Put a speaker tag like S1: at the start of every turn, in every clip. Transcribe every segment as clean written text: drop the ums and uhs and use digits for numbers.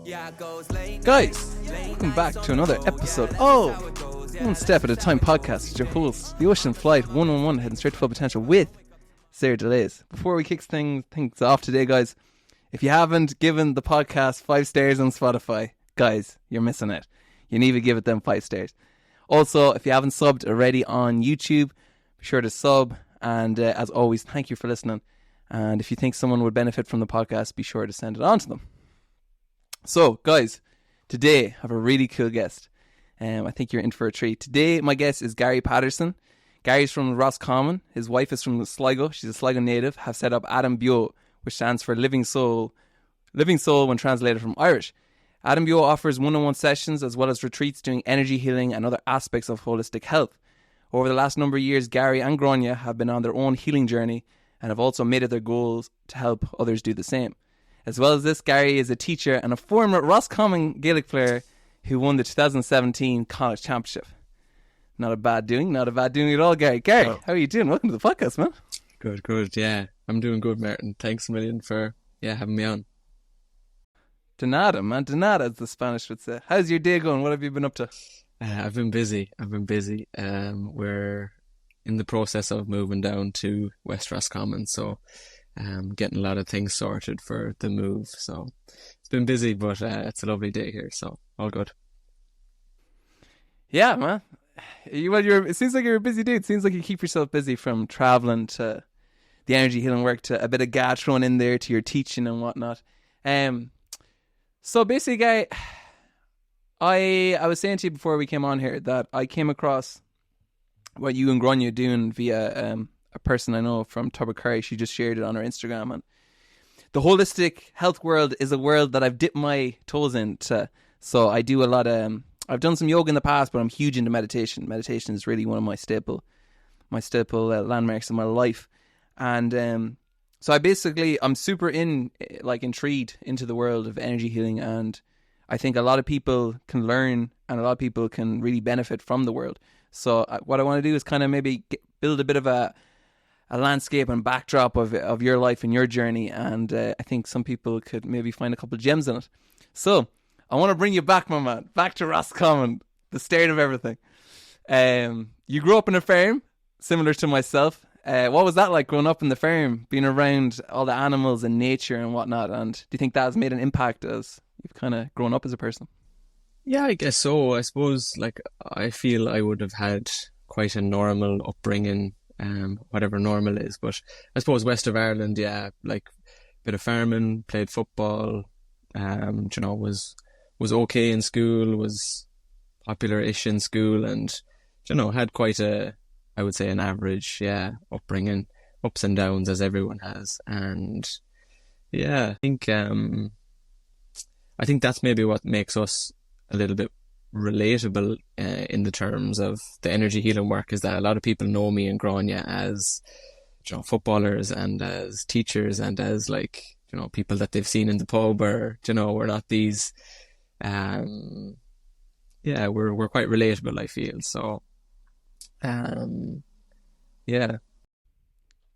S1: Guys, welcome back to another episode of One Step at a Time podcast. It's your host, the Ocean Flight 111, heading straight to full potential with zero delays. Before we kick things off today, guys, if you haven't given the podcast 5 stars on Spotify, guys, you're missing it. You need to give it them 5 stars. Also, if you haven't subbed already on YouTube, be sure to sub. And as always, thank you for listening. And if you think someone would benefit from the podcast, be sure to send it on to them. So, guys, today I have a really cool guest. I think you're in for a treat. Today, my guest is Gary Patterson. Gary's from Roscommon. His wife is from Sligo. She's a Sligo native. Have set up Adam Beo, which stands for Living Soul when translated from Irish. Adam Beo offers one-on-one sessions as well as retreats doing energy healing and other aspects of holistic health. Over the last number of years, Gary and Grannie have been on their own healing journey and have also made it their goals to help others do the same. As well as this, Gary is a teacher and a former Roscommon Gaelic player who won the 2017 Connacht Championship. Not a bad doing at all, Gary. Gary, How are you doing? Welcome to the podcast, man.
S2: Good, yeah. I'm doing good, Martin. Thanks a million for having me on.
S1: De nada, man. De nada, as the Spanish would say. How's your day going? What have you been up to?
S2: I've been busy. We're in the process of moving down to West Roscommon, so getting a lot of things sorted for the move. So it's been busy, but it's a lovely day here, so all good.
S1: Yeah, man. It seems like you're a busy dude. It seems like you keep yourself busy, from traveling to the energy healing work to a bit of GAD thrown in there to your teaching and whatnot. So basically, Guy, I was saying to you before we came on here that I came across what you and Grannie are doing via a person I know from Tubbercurry. She just shared it on her Instagram, and the holistic health world is a world that I've dipped my toes into. So I do a lot of I've done some yoga in the past, but I'm huge into meditation. Meditation is really one of my staple landmarks in my life. And so I'm super intrigued into the world of energy healing, and I think a lot of people can learn and a lot of people can really benefit from the world. So what I want to do is kind of maybe build a bit of a landscape and backdrop of your life and your journey, and I think some people could maybe find a couple of gems in it. So I want to bring you back, my man, back to Roscommon, the start of everything. You grew up in a farm, similar to myself. What was that like growing up in the farm, being around all the animals and nature and whatnot? And do you think that has made an impact as you've kind of grown up as a person?
S2: Yeah, I guess so. I suppose, I feel I would have had quite a normal upbringing, whatever normal is. But I suppose west of Ireland, bit of farming, played football, was okay in school, was popular-ish in school, and, had quite I would say an average, upbringing, ups and downs as everyone has. And I think that's maybe what makes us a little bit relatable in the terms of the energy healing work, is that a lot of people know me and Grannie as footballers and as teachers and as people that they've seen in the pub, or we're not these we're quite relatable, I feel. So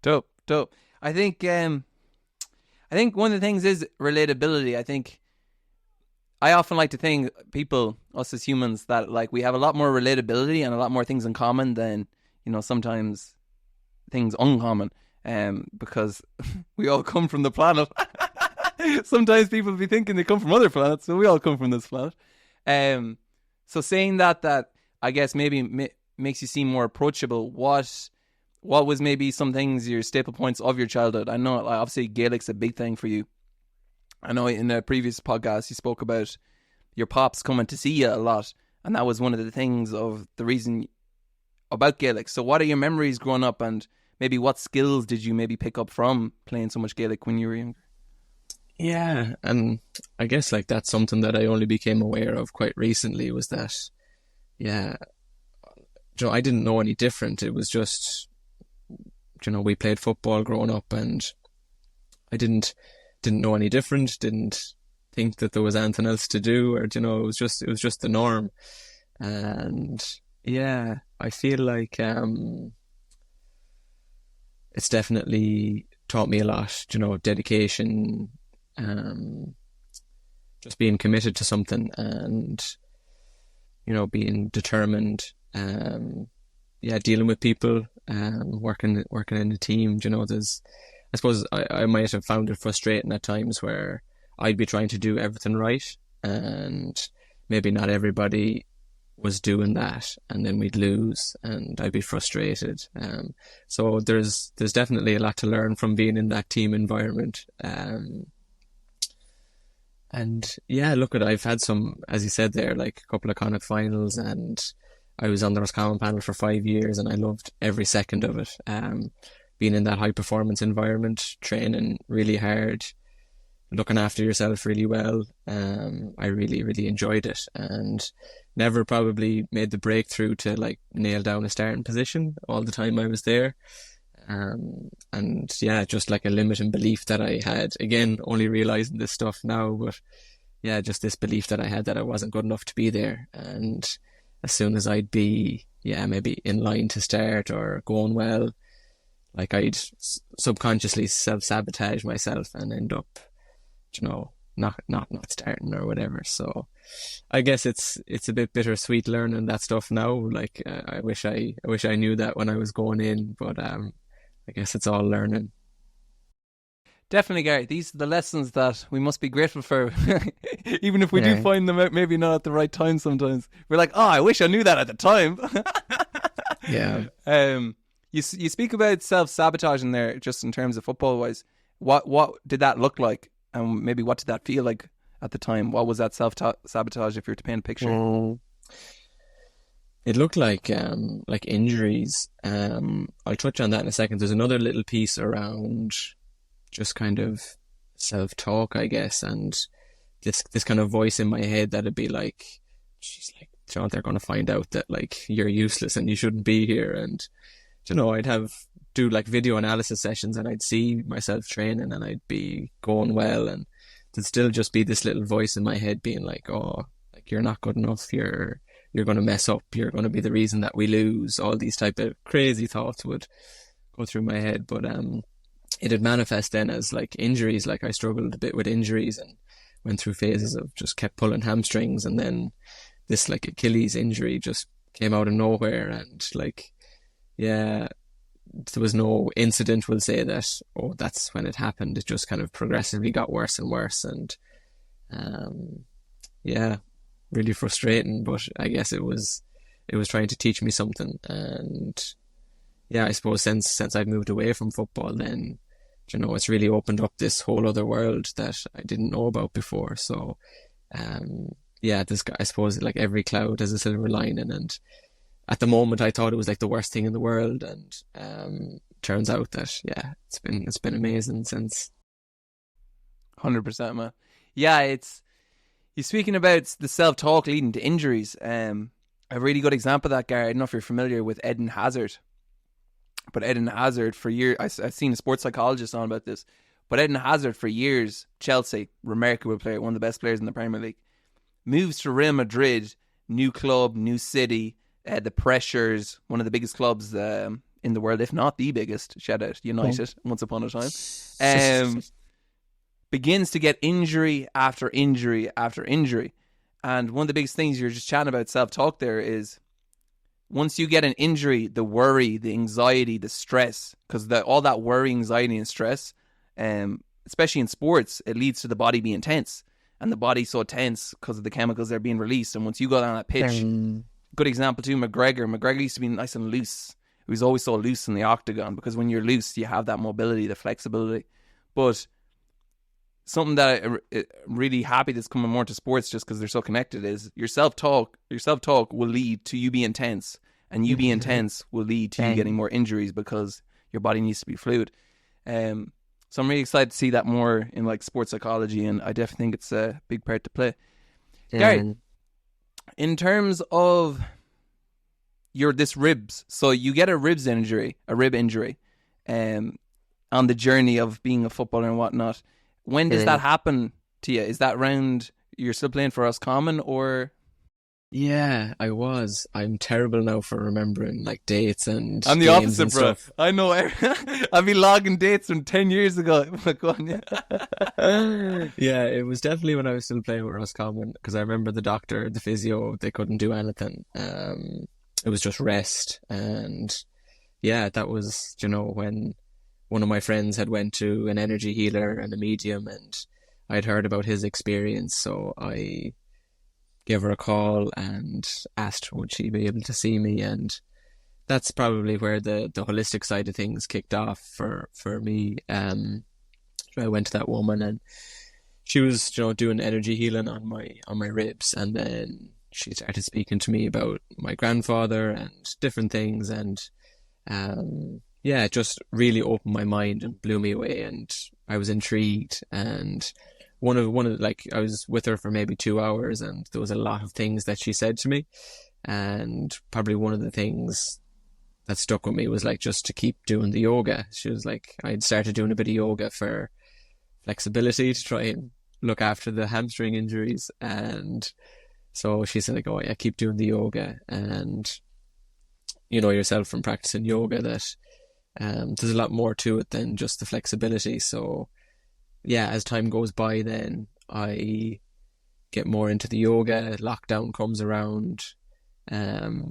S1: dope. I think one of the things is relatability. I think I often like to think us as humans, that we have a lot more relatability and a lot more things in common than, sometimes things uncommon, because we all come from the planet. Sometimes people be thinking they come from other planets, so we all come from this planet. So saying that I guess maybe makes you seem more approachable. What was maybe some things, your staple points of your childhood? I know obviously Gaelic's a big thing for you. I know in a previous podcast you spoke about your pops coming to see you a lot, and that was one of the things of the reason about Gaelic. So what are your memories growing up, and maybe what skills did you maybe pick up from playing so much Gaelic when you were younger?
S2: Yeah, and I guess that's something that I only became aware of quite recently, was that, I didn't know any different. It was just, we played football growing up, and I didn't know any different, didn't think that there was anything else to do, or, it was just the norm. And I feel like it's definitely taught me a lot, dedication, just being committed to something and, being determined, dealing with people, working in a team. I suppose I might have found it frustrating at times where I'd be trying to do everything right and maybe not everybody was doing that, and then we'd lose and I'd be frustrated. So there's definitely a lot to learn from being in that team environment. And yeah, look, I've had some, as you said there, like a couple of Connacht finals, and I was on the Roscommon panel for 5 years and I loved every second of it. Being in that high performance environment, training really hard, looking after yourself really well. I really, really enjoyed it, and never probably made the breakthrough to like nail down a starting position all the time I was there. And yeah, just like a limiting belief that I had, again, only realizing this stuff now, but yeah, just this belief that I had that I wasn't good enough to be there. And as soon as I'd be, maybe in line to start or going well, like I'd subconsciously self-sabotage myself and end up, not starting or whatever. So I guess it's a bit bittersweet learning that stuff now. Like I wish I knew that when I was going in, but I guess it's all learning.
S1: Definitely, Gary. These are the lessons that we must be grateful for, even if we do find them out maybe not at the right time sometimes. We're like, oh, I wish I knew that at the time.
S2: Yeah.
S1: You speak about self-sabotaging there, just in terms of football-wise. What did that look like? And maybe what did that feel like at the time? What was that self-sabotage, if you were to paint a picture?
S2: It looked like injuries. I'll touch on that in a second. There's another little piece around just kind of self-talk, I guess, and this kind of voice in my head that'd be like, "She's like, John, they're going to find out that like you're useless and you shouldn't be here." And I'd do like video analysis sessions and I'd see myself training and I'd be going well, and there'd still just be this little voice in my head being like, "Oh, like you're not good enough. You're going to mess up. You're going to be the reason that we lose." All these type of crazy thoughts would go through my head. But it'd manifest then as like injuries. Like I struggled a bit with injuries and went through phases of just kept pulling hamstrings, and then this like Achilles injury just came out of nowhere, and like, yeah, there was no incident will say that, oh, that's when it happened. It just kind of progressively got worse and worse, and really frustrating. But I guess it was trying to teach me something. And yeah, I suppose since I've moved away from football, then it's really opened up this whole other world that I didn't know about before. So this guy, I suppose, like every cloud has a silver lining, and at the moment I thought it was like the worst thing in the world, and turns out that it's been amazing since.
S1: 100%, man. Yeah, you're speaking about the self-talk leading to injuries. A really good example of that, Gary, I don't know if you're familiar with Eden Hazard, but Eden Hazard for years, I've seen a sports psychologist on about this, but Eden Hazard for years, Chelsea, remarkable player, one of the best players in the Premier League, moves to Real Madrid, new club, new city, the pressures, one of the biggest clubs in the world, if not the biggest, shout out United, once upon a time, begins to get injury after injury after injury. And one of the biggest things you're just chatting about self-talk there is, once you get an injury, the worry, the anxiety, the stress, because all that worry, anxiety and stress, especially in sports, it leads to the body being tense. And the body's so tense because of the chemicals that are being released. And once you go down that pitch, good example too, McGregor used to be nice and loose. He was always so loose in the octagon, because when you're loose, you have that mobility, the flexibility. But something that I'm really happy that's coming more to sports, just because they're so connected, is your self-talk will lead to you being tense, and you being tense will lead to you getting more injuries, because your body needs to be fluid. So I'm really excited to see that more in like sports psychology, and I definitely think it's a big part to play. Gary, in terms of this ribs, so you get a rib injury, on the journey of being a footballer and whatnot. When does that happen to you? Is that round you're still playing for Roscommon, or?
S2: Yeah, I was. I'm terrible now for remembering like dates and
S1: I'm the
S2: games
S1: opposite,
S2: and
S1: bro.
S2: stuff.
S1: I know. I've been logging dates from 10 years ago. Go on, yeah.
S2: Yeah, it was definitely when I was still playing with Roscommon because I remember the doctor, the physio, they couldn't do anything. It was just rest, and yeah, that was when one of my friends had went to an energy healer and a medium, and I'd heard about his experience, so I gave her a call and asked would she be able to see me, and that's probably where the holistic side of things kicked off for me. I went to that woman and she was doing energy healing on my ribs, and then she started speaking to me about my grandfather and different things, and yeah, it just really opened my mind and blew me away, and I was intrigued. And one of like I was with her for maybe 2 hours, and there was a lot of things that she said to me, and probably one of the things that stuck with me was like just to keep doing the yoga. She was like, I'd started doing a bit of yoga for flexibility to try and look after the hamstring injuries, and so she said like, oh yeah, keep doing the yoga, and you know yourself from practicing yoga that there's a lot more to it than just the flexibility. So yeah, as time goes by, then I get more into the yoga. Lockdown comes around,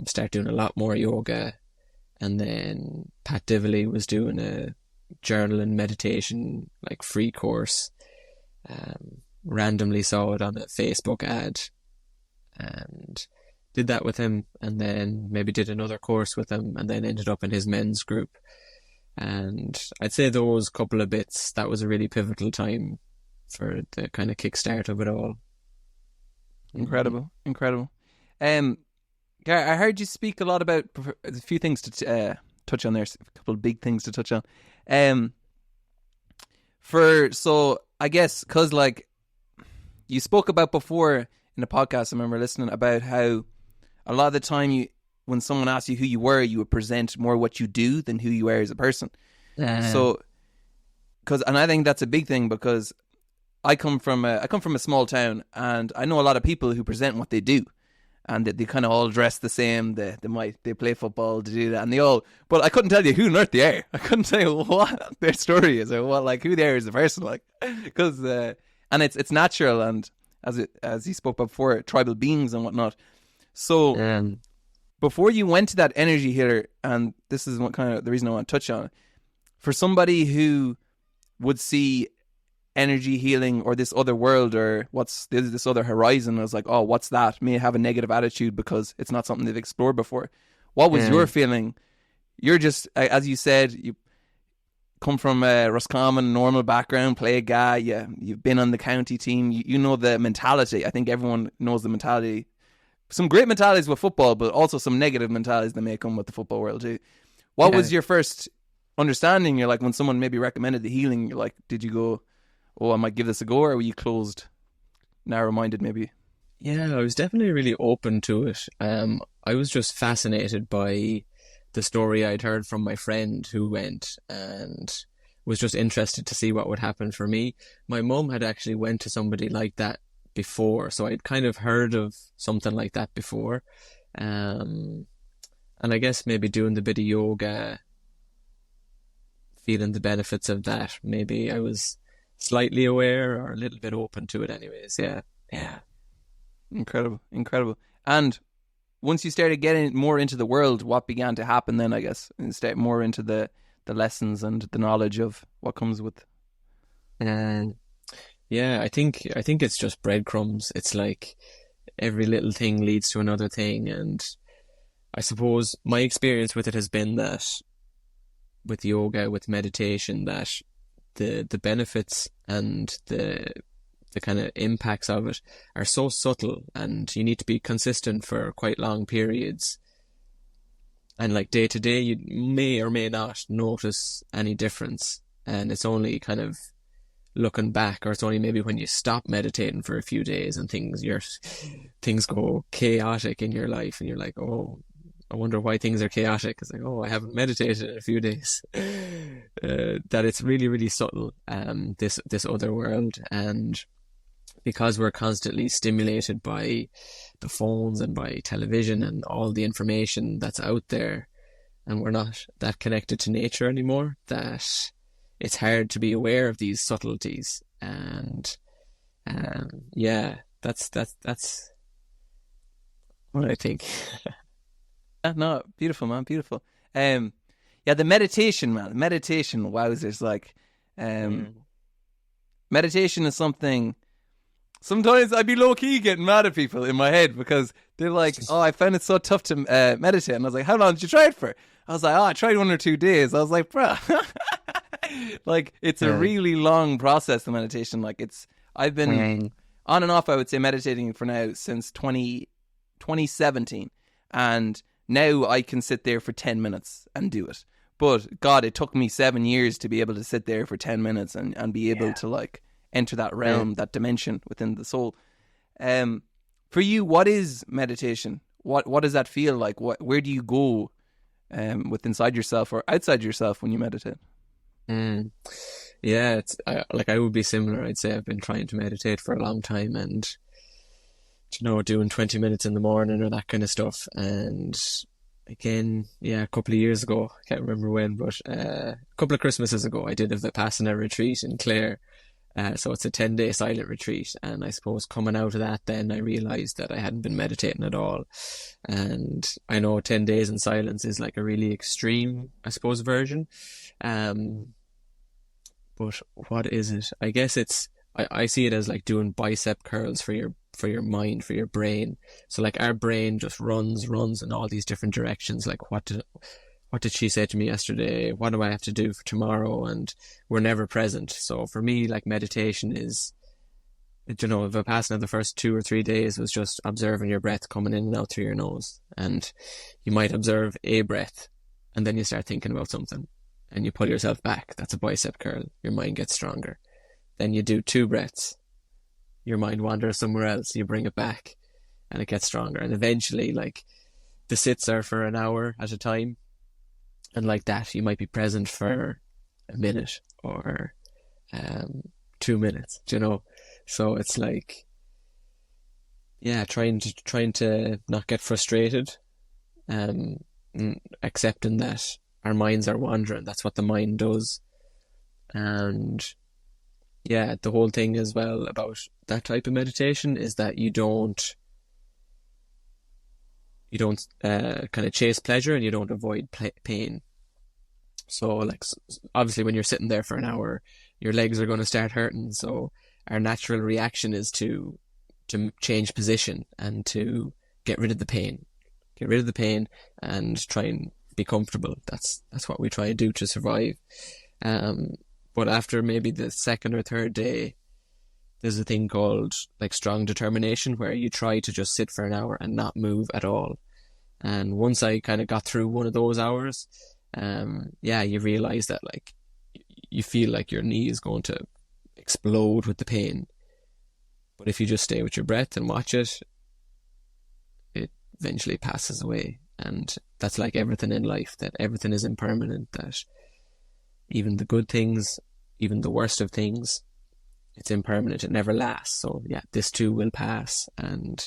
S2: start doing a lot more yoga, and then Pat Divilly was doing a journal and meditation like free course. Randomly saw it on a Facebook ad and did that with him, and then maybe did another course with him, and then ended up in his men's group. And I'd say those couple of bits, that was a really pivotal time for the kind of kickstart of it all.
S1: Incredible. Gary, I heard you speak a lot about a few things to touch on there, a couple of big things to touch on. So I guess because like you spoke about before in the podcast, I remember listening about how a lot of the time when someone asks you who you were, you would present more what you do than who you are as a person. And I think that's a big thing, because I come from a small town, and I know a lot of people who present what they do, and they kind of all dress the same. They play football, they do that, and but I couldn't tell you who on earth they are. I couldn't tell you what their story is, or what, like, who they are as a person, like, because and it's natural, and as you spoke about before, tribal beings and whatnot. So before you went to that energy healer, and this is what kind of the reason I want to touch on it, for somebody who would see energy healing or this other world or this other horizon as like, oh, what's that, may have a negative attitude because it's not something they've explored before. What was your feeling? You're just, as you said, you come from a Roscommon normal background, play a guy, you've been on the county team, you know the mentality. I think everyone knows the mentality. Some great mentalities with football, but also some negative mentalities that may come with the football world too. What was your first understanding? You're like, when someone maybe recommended the healing, you're like, did you go, oh, I might give this a go, or were you closed, narrow-minded maybe?
S2: Yeah, I was definitely really open to it. I was just fascinated by the story I'd heard from my friend who went, and was just interested to see what would happen for me. My mum had actually went to somebody like that before, so I'd kind of heard of something like that before. And I guess maybe doing the bit of yoga, feeling the benefits of that, maybe I was slightly aware or a little bit open to it anyways. Yeah.
S1: Incredible. And once you started getting more into the world, what began to happen then, I guess, and start more into the lessons and the knowledge of what comes with?
S2: Yeah, I think it's just breadcrumbs. It's like every little thing leads to another thing, and I suppose my experience with it has been that with yoga, with meditation, that the benefits and the kind of impacts of it are so subtle, and you need to be consistent for quite long periods. And like day to day, you may or may not notice any difference, and it's only kind of looking back, or it's only maybe when you stop meditating for a few days and things go chaotic in your life, and you're like, oh, I wonder why things are chaotic. It's like, oh, I haven't meditated in a few days. That it's really, really subtle, this other world. And because we're constantly stimulated by the phones and by television and all the information that's out there, and we're not that connected to nature anymore, that it's hard to be aware of these subtleties. And yeah, that's what I think.
S1: No, beautiful, man, beautiful. Yeah, the meditation, man, meditation. Wowzers, like, meditation is something. Sometimes I'd be low key getting mad at people in my head because they're like, "Oh, I found it so tough to meditate," and I was like, "How long did you try it for?" I was like, "Oh, I tried 1 or 2 days." I was like, "Bruh," like it's a really long process. The meditation, like I've been on and off, I would say, meditating for now since 2017, and now I can sit there for 10 minutes and do it. But God, it took me 7 years to be able to sit there for 10 minutes and be able to like enter that realm, that dimension within the soul. For you, what is meditation? What does that feel like? Where do you go with inside yourself or outside yourself when you meditate?
S2: Yeah, I would be similar. I'd say I've been trying to meditate for a long time, and doing 20 minutes in the morning or that kind of stuff. And again, a couple of years ago, I can't remember when, but a couple of Christmases ago, I did a Vipassana retreat in Clare. So it's a 10-day silent retreat, and I suppose coming out of that, then I realised that I hadn't been meditating at all. And I know 10 days in silence is like a really extreme, I suppose, version. But what is it? I guess I see it as like doing bicep curls for your mind, for your brain. So like our brain just runs in all these different directions. Like what did she say to me yesterday? What do I have to do for tomorrow? And we're never present. So for me, like meditation is, Vipassana, the first 2 or 3 days was just observing your breath coming in and out through your nose. And you might observe a breath, and then you start thinking about something and you pull yourself back. That's a bicep curl. Your mind gets stronger. Then you do 2 breaths. Your mind wanders somewhere else. You bring it back and it gets stronger. And eventually, like, the sits are for an hour at a time. And like that, you might be present for a minute or 2 minutes, So it's like, trying to not get frustrated, accepting that our minds are wandering. That's what the mind does. And the whole thing as well about that type of meditation is that you don't kind of chase pleasure, and you don't avoid pain. So like, obviously when you're sitting there for an hour, your legs are going to start hurting. So our natural reaction is to change position and to get rid of the pain and try and be comfortable. That's what we try to do to survive. But after maybe the second or third day, there's a thing called like strong determination, where you try to just sit for an hour and not move at all. And once I kind of got through one of those hours, you realize that like you feel like your knee is going to explode with the pain. But if you just stay with your breath and watch it, it eventually passes away. And that's like everything in life, that everything is impermanent, that even the good things, even the worst of things, it's impermanent. It never lasts. So this too will pass. And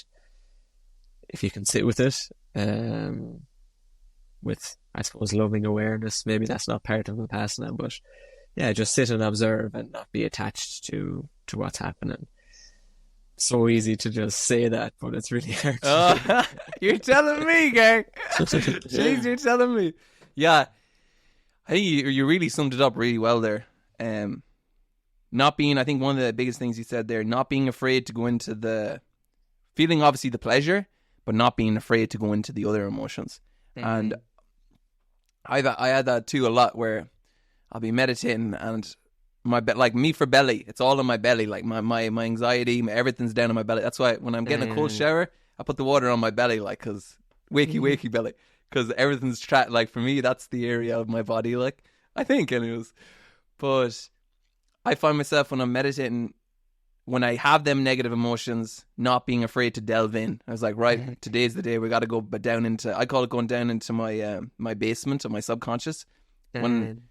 S2: if you can sit with it, with, I suppose, loving awareness, maybe that's not part of Vipassana, but just sit and observe and not be attached to what's happening. So easy to just say that, but it's really hard.
S1: You're telling me, Gary. Jeez, you're telling me. Yeah, I think you really summed it up really well there. Not being, I think one of the biggest things you said there, not being afraid to go into the feeling, obviously the pleasure, but not being afraid to go into the other emotions. Mm-hmm. And I had that too a lot, where I'll be meditating and my like me for belly, it's all in my belly, like my anxiety, everything's down in my belly. That's why when I'm getting a cold shower, I put the water on my belly, like, cause wakey belly, cause everything's trapped. Like for me, that's the area of my body, like, I think anyways. But I find myself when I'm meditating, when I have them negative emotions, not being afraid to delve in. I was like, right, today's the day we got to go down into, I call it going down into my my basement of my subconscious. When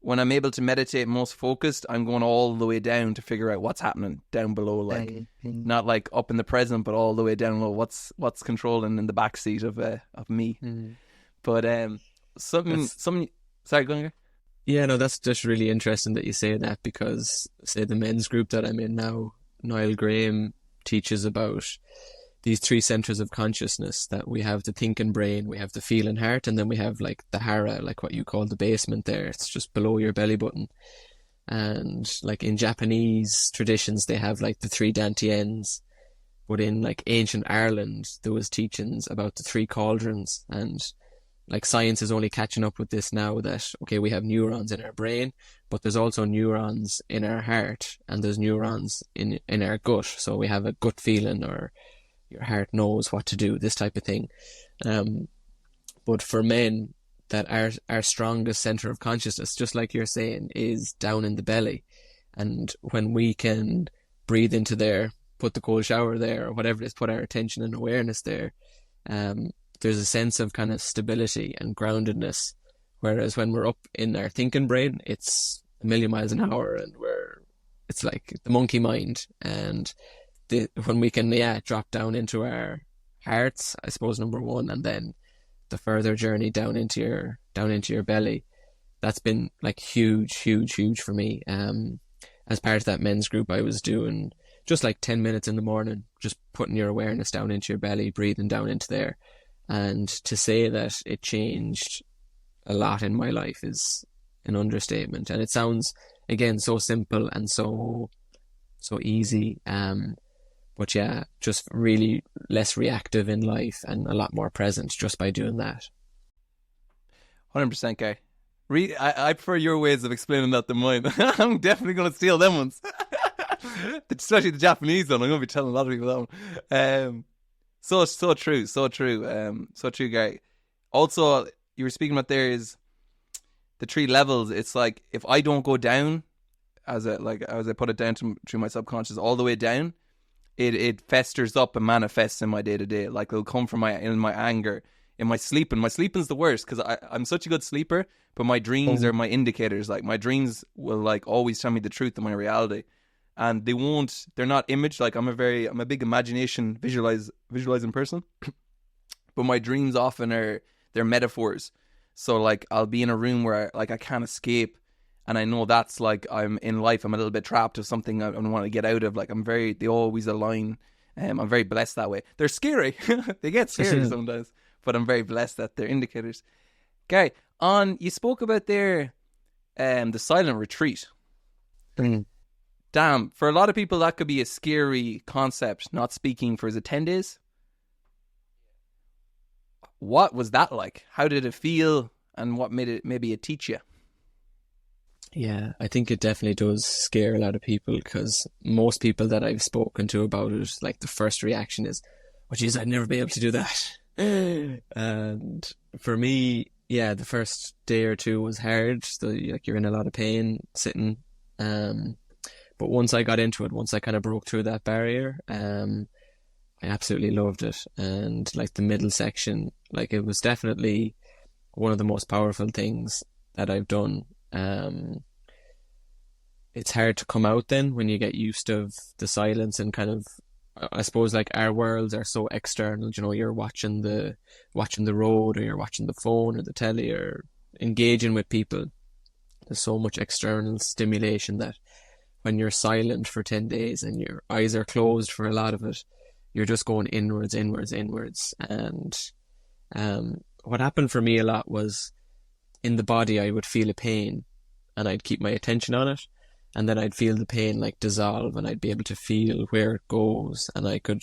S1: when I'm able to meditate most focused, I'm going all the way down to figure out what's happening down below, like not like up in the present, but all the way down low. What's controlling in the back seat of me. But something. Sorry, go on.
S2: Yeah, no, that's just really interesting that you say that, because say the men's group that I'm in now, Niall Graham teaches about these 3 centers of consciousness, that we have the thinking brain, we have the feeling heart, and then we have like the hara, like what you call the basement there. It's just below your belly button. And like in Japanese traditions, they have like the 3 dantians. But in like ancient Ireland, there was teachings about the 3 cauldrons. And like science is only catching up with this now, that, okay, we have neurons in our brain, but there's also neurons in our heart, and there's neurons in our gut. So we have a gut feeling, or your heart knows what to do, this type of thing. But for men, that our strongest center of consciousness, just like you're saying, is down in the belly. And when we can breathe into there, put the cold shower there, or whatever it is, put our attention and awareness there, there's a sense of kind of stability and groundedness. Whereas when we're up in our thinking brain, it's a million miles an hour, and it's like the monkey mind. And when we can, drop down into our hearts, I suppose, number one, and then the further journey down into your belly, that's been like huge for me. As part of that men's group, I was doing just like 10 minutes in the morning, just putting your awareness down into your belly, breathing down into there. And to say that it changed a lot in my life is an understatement. And it sounds, again, so simple and so easy. But yeah, just really less reactive in life and a lot more present just by doing that.
S1: 100%, Gary. I prefer your ways of explaining that than mine. I'm definitely going to steal them ones. Especially the Japanese one. I'm going to be telling a lot of people that one. So true, Gary. Also, you were speaking about there is the 3 levels. It's like, if I don't go down, as I put it down through my subconscious all the way down, it festers up and manifests in my day-to-day. Like, it'll come from in my anger, in my sleeping. My sleeping's the worst, because I'm such a good sleeper, but my dreams are my indicators. Like, my dreams will like always tell me the truth of my reality. And they're not image. Like, I'm a big imagination visualizing person. But my dreams often they're metaphors. So like, I'll be in a room where I can't escape, and I know that's like, I'm in life, I'm a little bit trapped of something I want to get out of. Like, they always align. I'm very blessed that way. They're scary. They get scary sometimes, but I'm very blessed that they're indicators. Gary, you spoke about there, the silent retreat. Damn, for a lot of people that could be a scary concept, not speaking for, is it 10 days? What was that like? How did it feel, and what made it teach you?
S2: Yeah, I think it definitely does scare a lot of people, because most people that I've spoken to about it, like, the first reaction is, oh geez, I'd never be able to do that. And for me, yeah, the first day or 2 was hard. So, like, you're in a lot of pain sitting. But once I got into it, once I kind of broke through that barrier, I absolutely loved it. And like the middle section, like, it was definitely one of the most powerful things that I've done. It's hard to come out then when you get used to the silence, and kind of, I suppose, like, our worlds are so external. You know, you're watching the road, or you're watching the phone or the telly, or engaging with people. There's so much external stimulation that when you're silent for 10 days and your eyes are closed for a lot of it, you're just going inwards. And what happened for me a lot was, in the body, I would feel a pain, and I'd keep my attention on it, and then I'd feel the pain like dissolve, and I'd be able to feel where it goes, and I could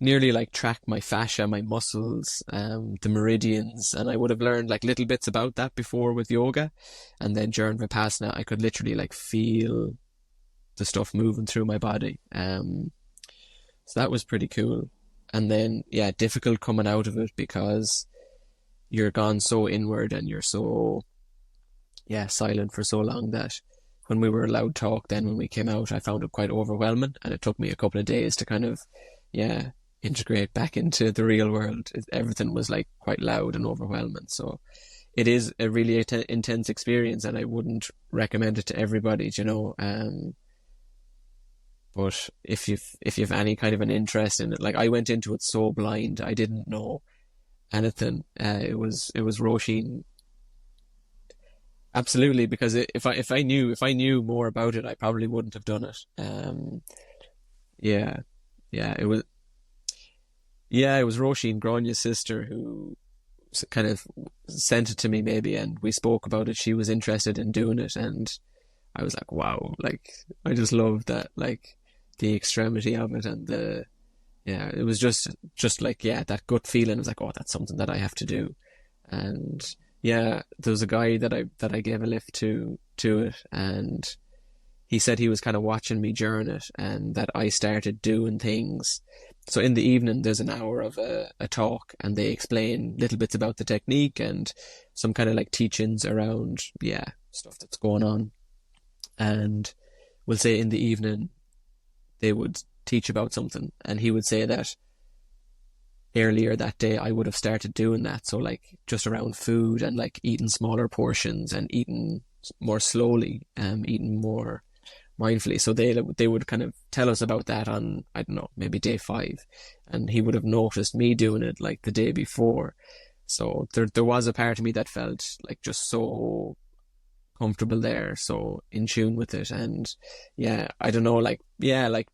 S2: nearly like track my fascia, my muscles, the meridians, and I would have learned like little bits about that before with yoga, and then during Vipassana I could literally like feel the stuff moving through my body. So that was pretty cool. And then, yeah, difficult coming out of it, because you're gone so inward, and you're so, silent for so long, that when we were allowed talk, then when we came out, I found it quite overwhelming, and it took me a couple of days to kind of, integrate back into the real world. Everything was like quite loud and overwhelming. So it is a really intense experience, and I wouldn't recommend it to everybody, you know. But if you've any kind of an interest in it, like I went into it so blind, I didn't know anything. It was Roisin. Absolutely, because if I knew more about it, I probably wouldn't have done it. Yeah, yeah, it was Roisin, Grannie's sister, who kind of sent it to me maybe, and we spoke about it. She was interested in doing it, and I was like, wow, like I just loved that, like the extremity of it, and it was just like, yeah, that gut feeling. I was like, oh, that's something that I have to do. And yeah, there was a guy that I gave a lift to it, and he said he was kind of watching me during it, and that I started doing things. So in the evening, there's an hour of a talk, and they explain little bits about the technique and some kind of like teachings around, stuff that's going on. And we'll say in the evening, they would teach about something, and he would say that earlier that day I would have started doing that. So like just around food and like eating smaller portions and eating more slowly, eating more mindfully. So they would kind of tell us about that on, I don't know, maybe day 5, and he would have noticed me doing it like the day before. So there was a part of me that felt like just so comfortable there, so in tune with it. And yeah, I don't know, like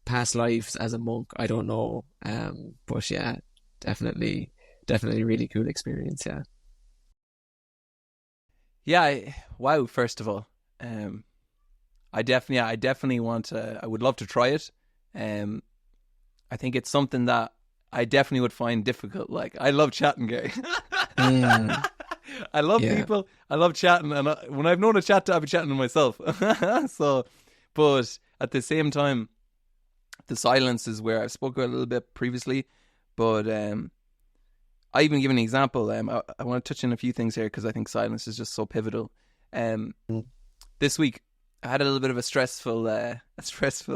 S2: past lives as a monk, I don't know, but yeah, definitely really cool experience.
S1: Wow, first of all, I definitely I would love to try it. I think it's something that I definitely would find difficult. Like, I love chatting, Gary. I love people. I love chatting, and when I've known a chat to, I've been chatting to myself. So, but at the same time, the silence is where I've spoken a little bit previously. But I even give an example. I want to touch on a few things here because I think silence is just so pivotal. This week I had a little bit of a stressful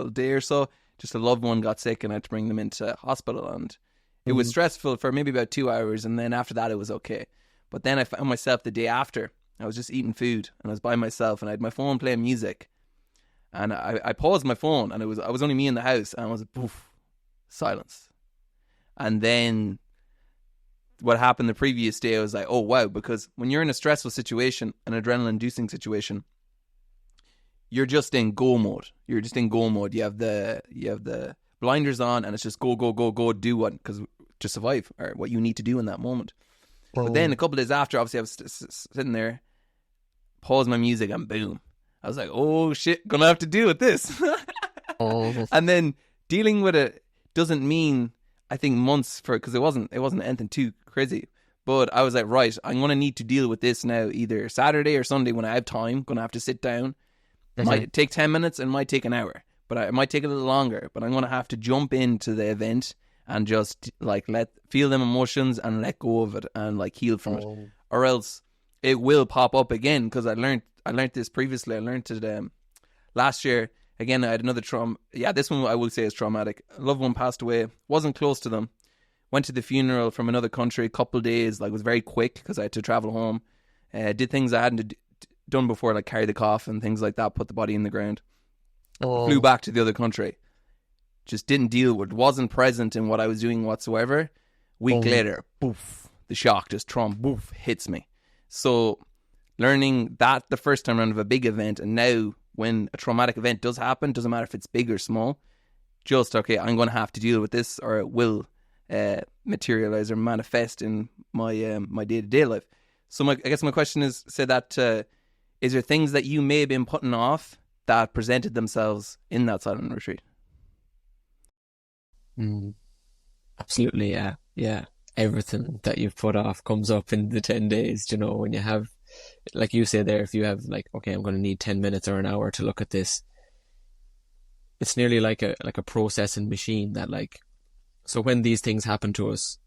S1: day or so. Just a loved one got sick, and I had to bring them into hospital, and it was stressful for maybe about 2 hours, and then after that it was okay. But then I found myself the day after, I was just eating food, and I was by myself, and I had my phone playing music, and I paused my phone, and I was only me in the house, and I was poof, silence. And then what happened the previous day, I was like, oh wow, because when you're in a stressful situation, an adrenaline-inducing situation, you're just in go mode. You have the blinders on, and it's just go, do what, because to survive, or what you need to do in that moment. But then a couple of days after, obviously I was sitting there, paused my music, and boom, I was like, oh shit, gonna have to deal with this. And then dealing with it doesn't mean, I think, months, because it wasn't anything too crazy. But I was like, right, I'm gonna need to deal with this now, either Saturday or Sunday when I have time. Gonna have to sit down. It might take 10 minutes, and it might take an hour, but it might take a little longer. But I'm gonna have to jump into the event and just like feel them emotions and let go of it and like heal from it, or else it will pop up again. Because I learned this previously. I learned it last year. Again, I had another trauma. Yeah, this one I will say is traumatic. A loved one passed away. Wasn't close to them. Went to the funeral from another country. Couple of days, like, was very quick because I had to travel home. Did things I hadn't done before, like carry the coffin, things like that. Put the body in the ground. Flew back to the other country. Just didn't deal with. Wasn't present in what I was doing whatsoever. Week later, boof, the shock just boof, hits me. So learning that the first time around of a big event, and now when a traumatic event does happen, doesn't matter if it's big or small, just, okay, I'm going to have to deal with this, or it will materialize or manifest in my my day-to-day life. So I guess my question is, is there things that you may have been putting off that presented themselves in that silent retreat?
S2: Absolutely, yeah. Everything that you've put off comes up in the 10 days, you know, when you have, like you say there, if you have like, okay, I'm going to need 10 minutes or an hour to look at this, it's nearly like a processing machine that, like, so when these things happen to us,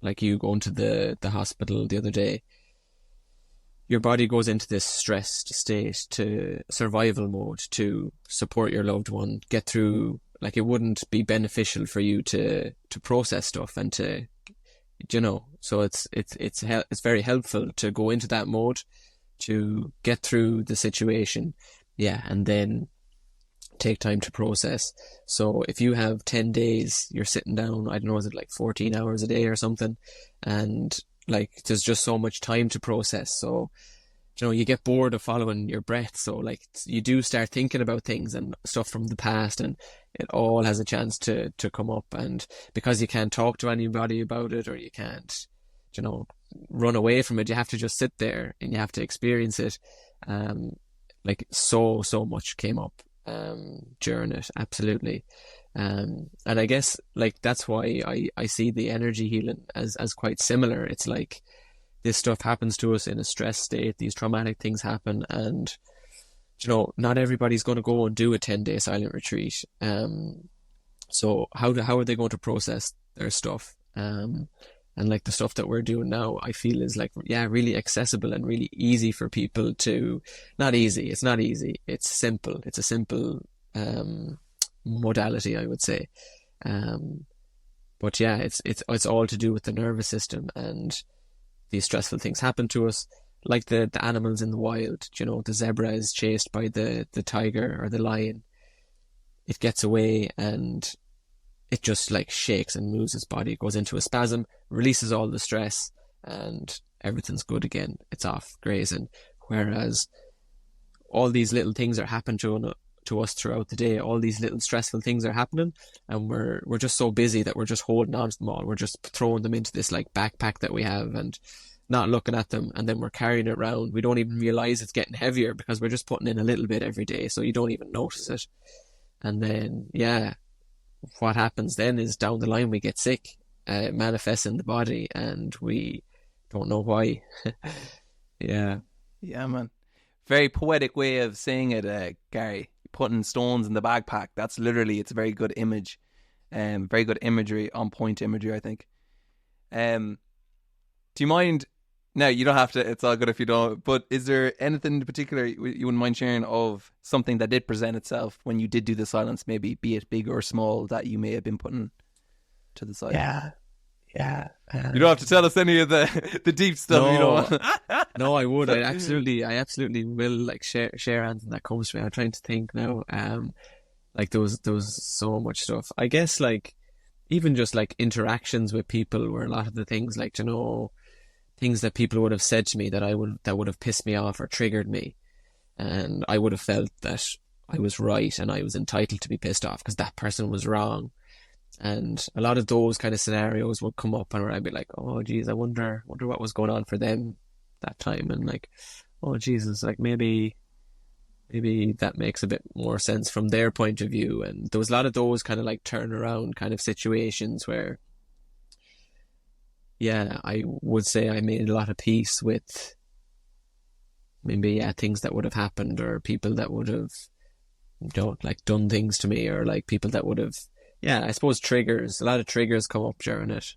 S2: like you going to the hospital the other day, your body goes into this stressed state, to survival mode, to support your loved one, get through. Like, it wouldn't be beneficial for you to process stuff and to you know, so it's very helpful to go into that mode to get through the situation. Yeah. And then take time to process. So if you have 10 days, you're sitting down, I don't know, is it like 14 hours a day or something? And like, there's just so much time to process. So, you know, you get bored of following your breath. So like, you do start thinking about things and stuff from the past, and it all has a chance to come up. And because you can't talk to anybody about it, or you can't, you know, run away from it, you have to just sit there and you have to experience it. Like so much came up during it, absolutely. And I guess like that's why I see the energy healing as quite similar. It's like this stuff happens to us in a stress state, these traumatic things happen, and you know, not everybody's going to go and do a 10-day silent retreat. So how are they going to process their stuff? And like the stuff that we're doing now, I feel is like, yeah, really accessible and really easy for people to, not easy, it's not easy, it's simple. It's a simple modality, I would say. But yeah, it's all to do with the nervous system, and these stressful things happen to us. Like the animals in the wild, you know, the zebra is chased by the tiger or the lion. It gets away and it just like shakes and moves its body. It goes into a spasm, releases all the stress, and everything's good again. It's off grazing. Whereas all these little things are happening to us throughout the day. All these little stressful things are happening, and we're just so busy that we're just holding on to them all. We're just throwing them into this like backpack that we have and not looking at them, and then we're carrying it around. We don't even realize it's getting heavier because we're just putting in a little bit every day, so you don't even notice it. And then, yeah, what happens then is down the line we get sick, it manifests in the body, and we don't know why. Yeah.
S1: Yeah, man. Very poetic way of saying it, Gary. Putting stones in the backpack. That's literally, it's a very good image. Very good imagery, on point imagery, I think. Do you mind? No, you don't have to. It's all good if you don't. But is there anything in particular you wouldn't mind sharing of something that did present itself when you did do the silence, maybe be it big or small, that you may have been putting to the side?
S2: Yeah.
S1: You don't have to tell us any of the deep stuff.
S2: No,
S1: you know.
S2: No, I would. I absolutely will like share anything that comes to me. I'm trying to think now. Like there was so much stuff. I guess like even just like interactions with people were a lot of the things, like, you know, things that people would have said to me that would have pissed me off or triggered me, and I would have felt that I was right and I was entitled to be pissed off because that person was wrong. And a lot of those kind of scenarios would come up, and I'd be like, oh geez, I wonder what was going on for them that time, and like, oh Jesus, like maybe that makes a bit more sense from their point of view. And there was a lot of those kind of like turnaround kind of situations where, yeah, I would say I made a lot of peace with maybe, yeah, things that would have happened, or people that would have, you know, like done things to me, or like people that would have, yeah, I suppose triggers. A lot of triggers come up during it.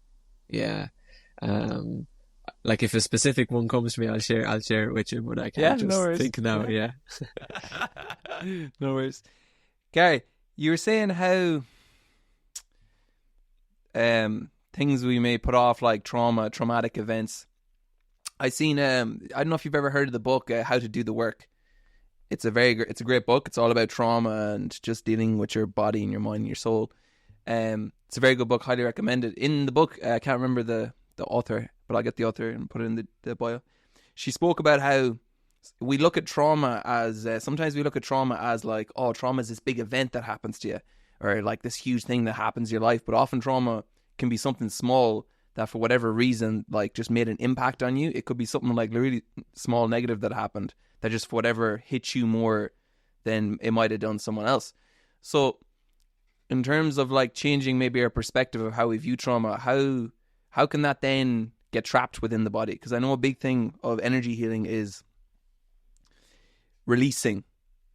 S2: Yeah. Like if a specific one comes to me, I'll share it with you, but I can't just think now. Yeah.
S1: No worries. Gary, you were saying how things we may put off, like traumatic events. I seen I don't know if you've ever heard of the book How to Do the Work. It's a great book. It's all about trauma and just dealing with your body and your mind and your soul. It's a very good book, highly recommended. In the book, I can't remember the author, but I'll get the author and put it in the bio. She spoke about how we look at trauma as sometimes we look at trauma as like, oh, trauma is this big event that happens to you, or like this huge thing that happens in your life. But often trauma can be something small that for whatever reason like just made an impact on you. It could be something like really small negative that happened that just for whatever hit you more than it might have done someone else. So in terms of like changing maybe our perspective of how we view trauma, how can that then get trapped within the body? Because I know a big thing of energy healing is releasing,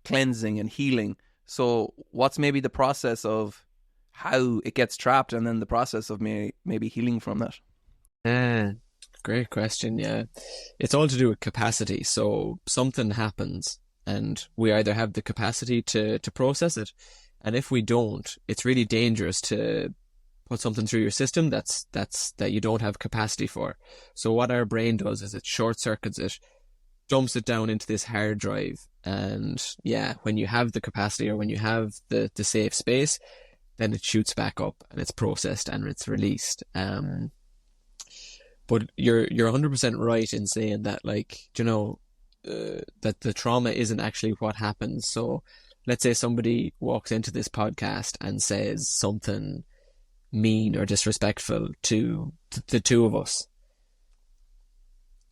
S1: cleansing and healing. So what's maybe the process of how it gets trapped, and then the process of maybe healing from that?
S2: Great question. Yeah, it's all to do with capacity. So something happens and we either have the capacity to process it, and if we don't, it's really dangerous to put something through your system that you don't have capacity for. So what our brain does is it short circuits it, dumps it down into this hard drive, and yeah, when you have the capacity or when you have the safe space, then it shoots back up and it's processed and it's released. But you're 100% right in saying that, like, you know, that the trauma isn't actually what happens. So let's say somebody walks into this podcast and says something mean or disrespectful to the two of us.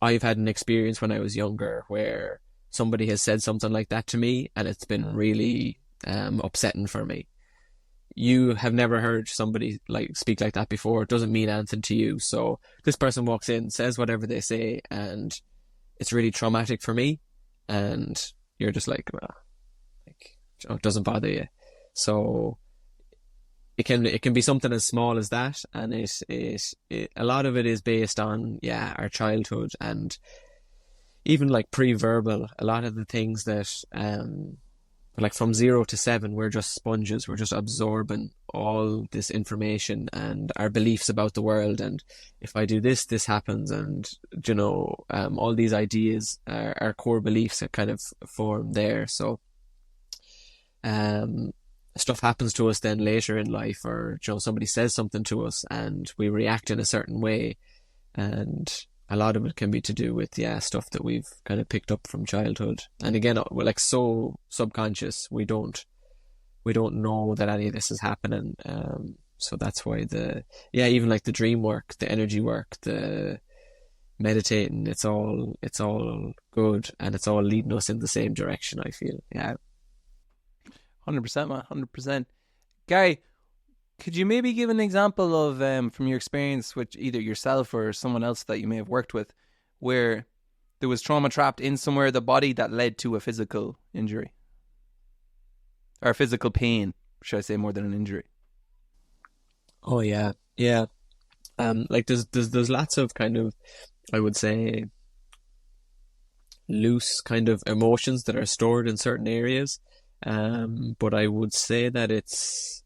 S2: I've had an experience when I was younger where somebody has said something like that to me, and it's been really upsetting for me. You have never heard somebody like speak like that before. It doesn't mean anything to you. So this person walks in, says whatever they say, and it's really traumatic for me. And you're just like, well, like, you know, it doesn't bother you. So it can be something as small as that, and it a lot of it is based on our childhood, and even like pre-verbal. A lot of the things that like from 0 to 7, we're just sponges. We're just absorbing all this information and our beliefs about the world. And if I do this, this happens. And, you know, all these ideas, our core beliefs are kind of formed there. So, stuff happens to us then later in life, or, you know, somebody says something to us and we react in a certain way. And a lot of it can be to do with stuff that we've kind of picked up from childhood. And again, we're like so subconscious, we don't know that any of this is happening. So that's why even like the dream work, the energy work, the meditating, it's all good, and it's all leading us in the same direction, I feel.
S1: 100%, man, 100%. Gary, could you maybe give an example of, from your experience with either yourself or someone else that you may have worked with, where there was trauma trapped in somewhere of the body that led to a physical injury? Or physical pain, should I say, more than an injury?
S2: Oh, yeah. Yeah. Like there's lots of kind of, I would say, loose kind of emotions that are stored in certain areas. But I would say that it's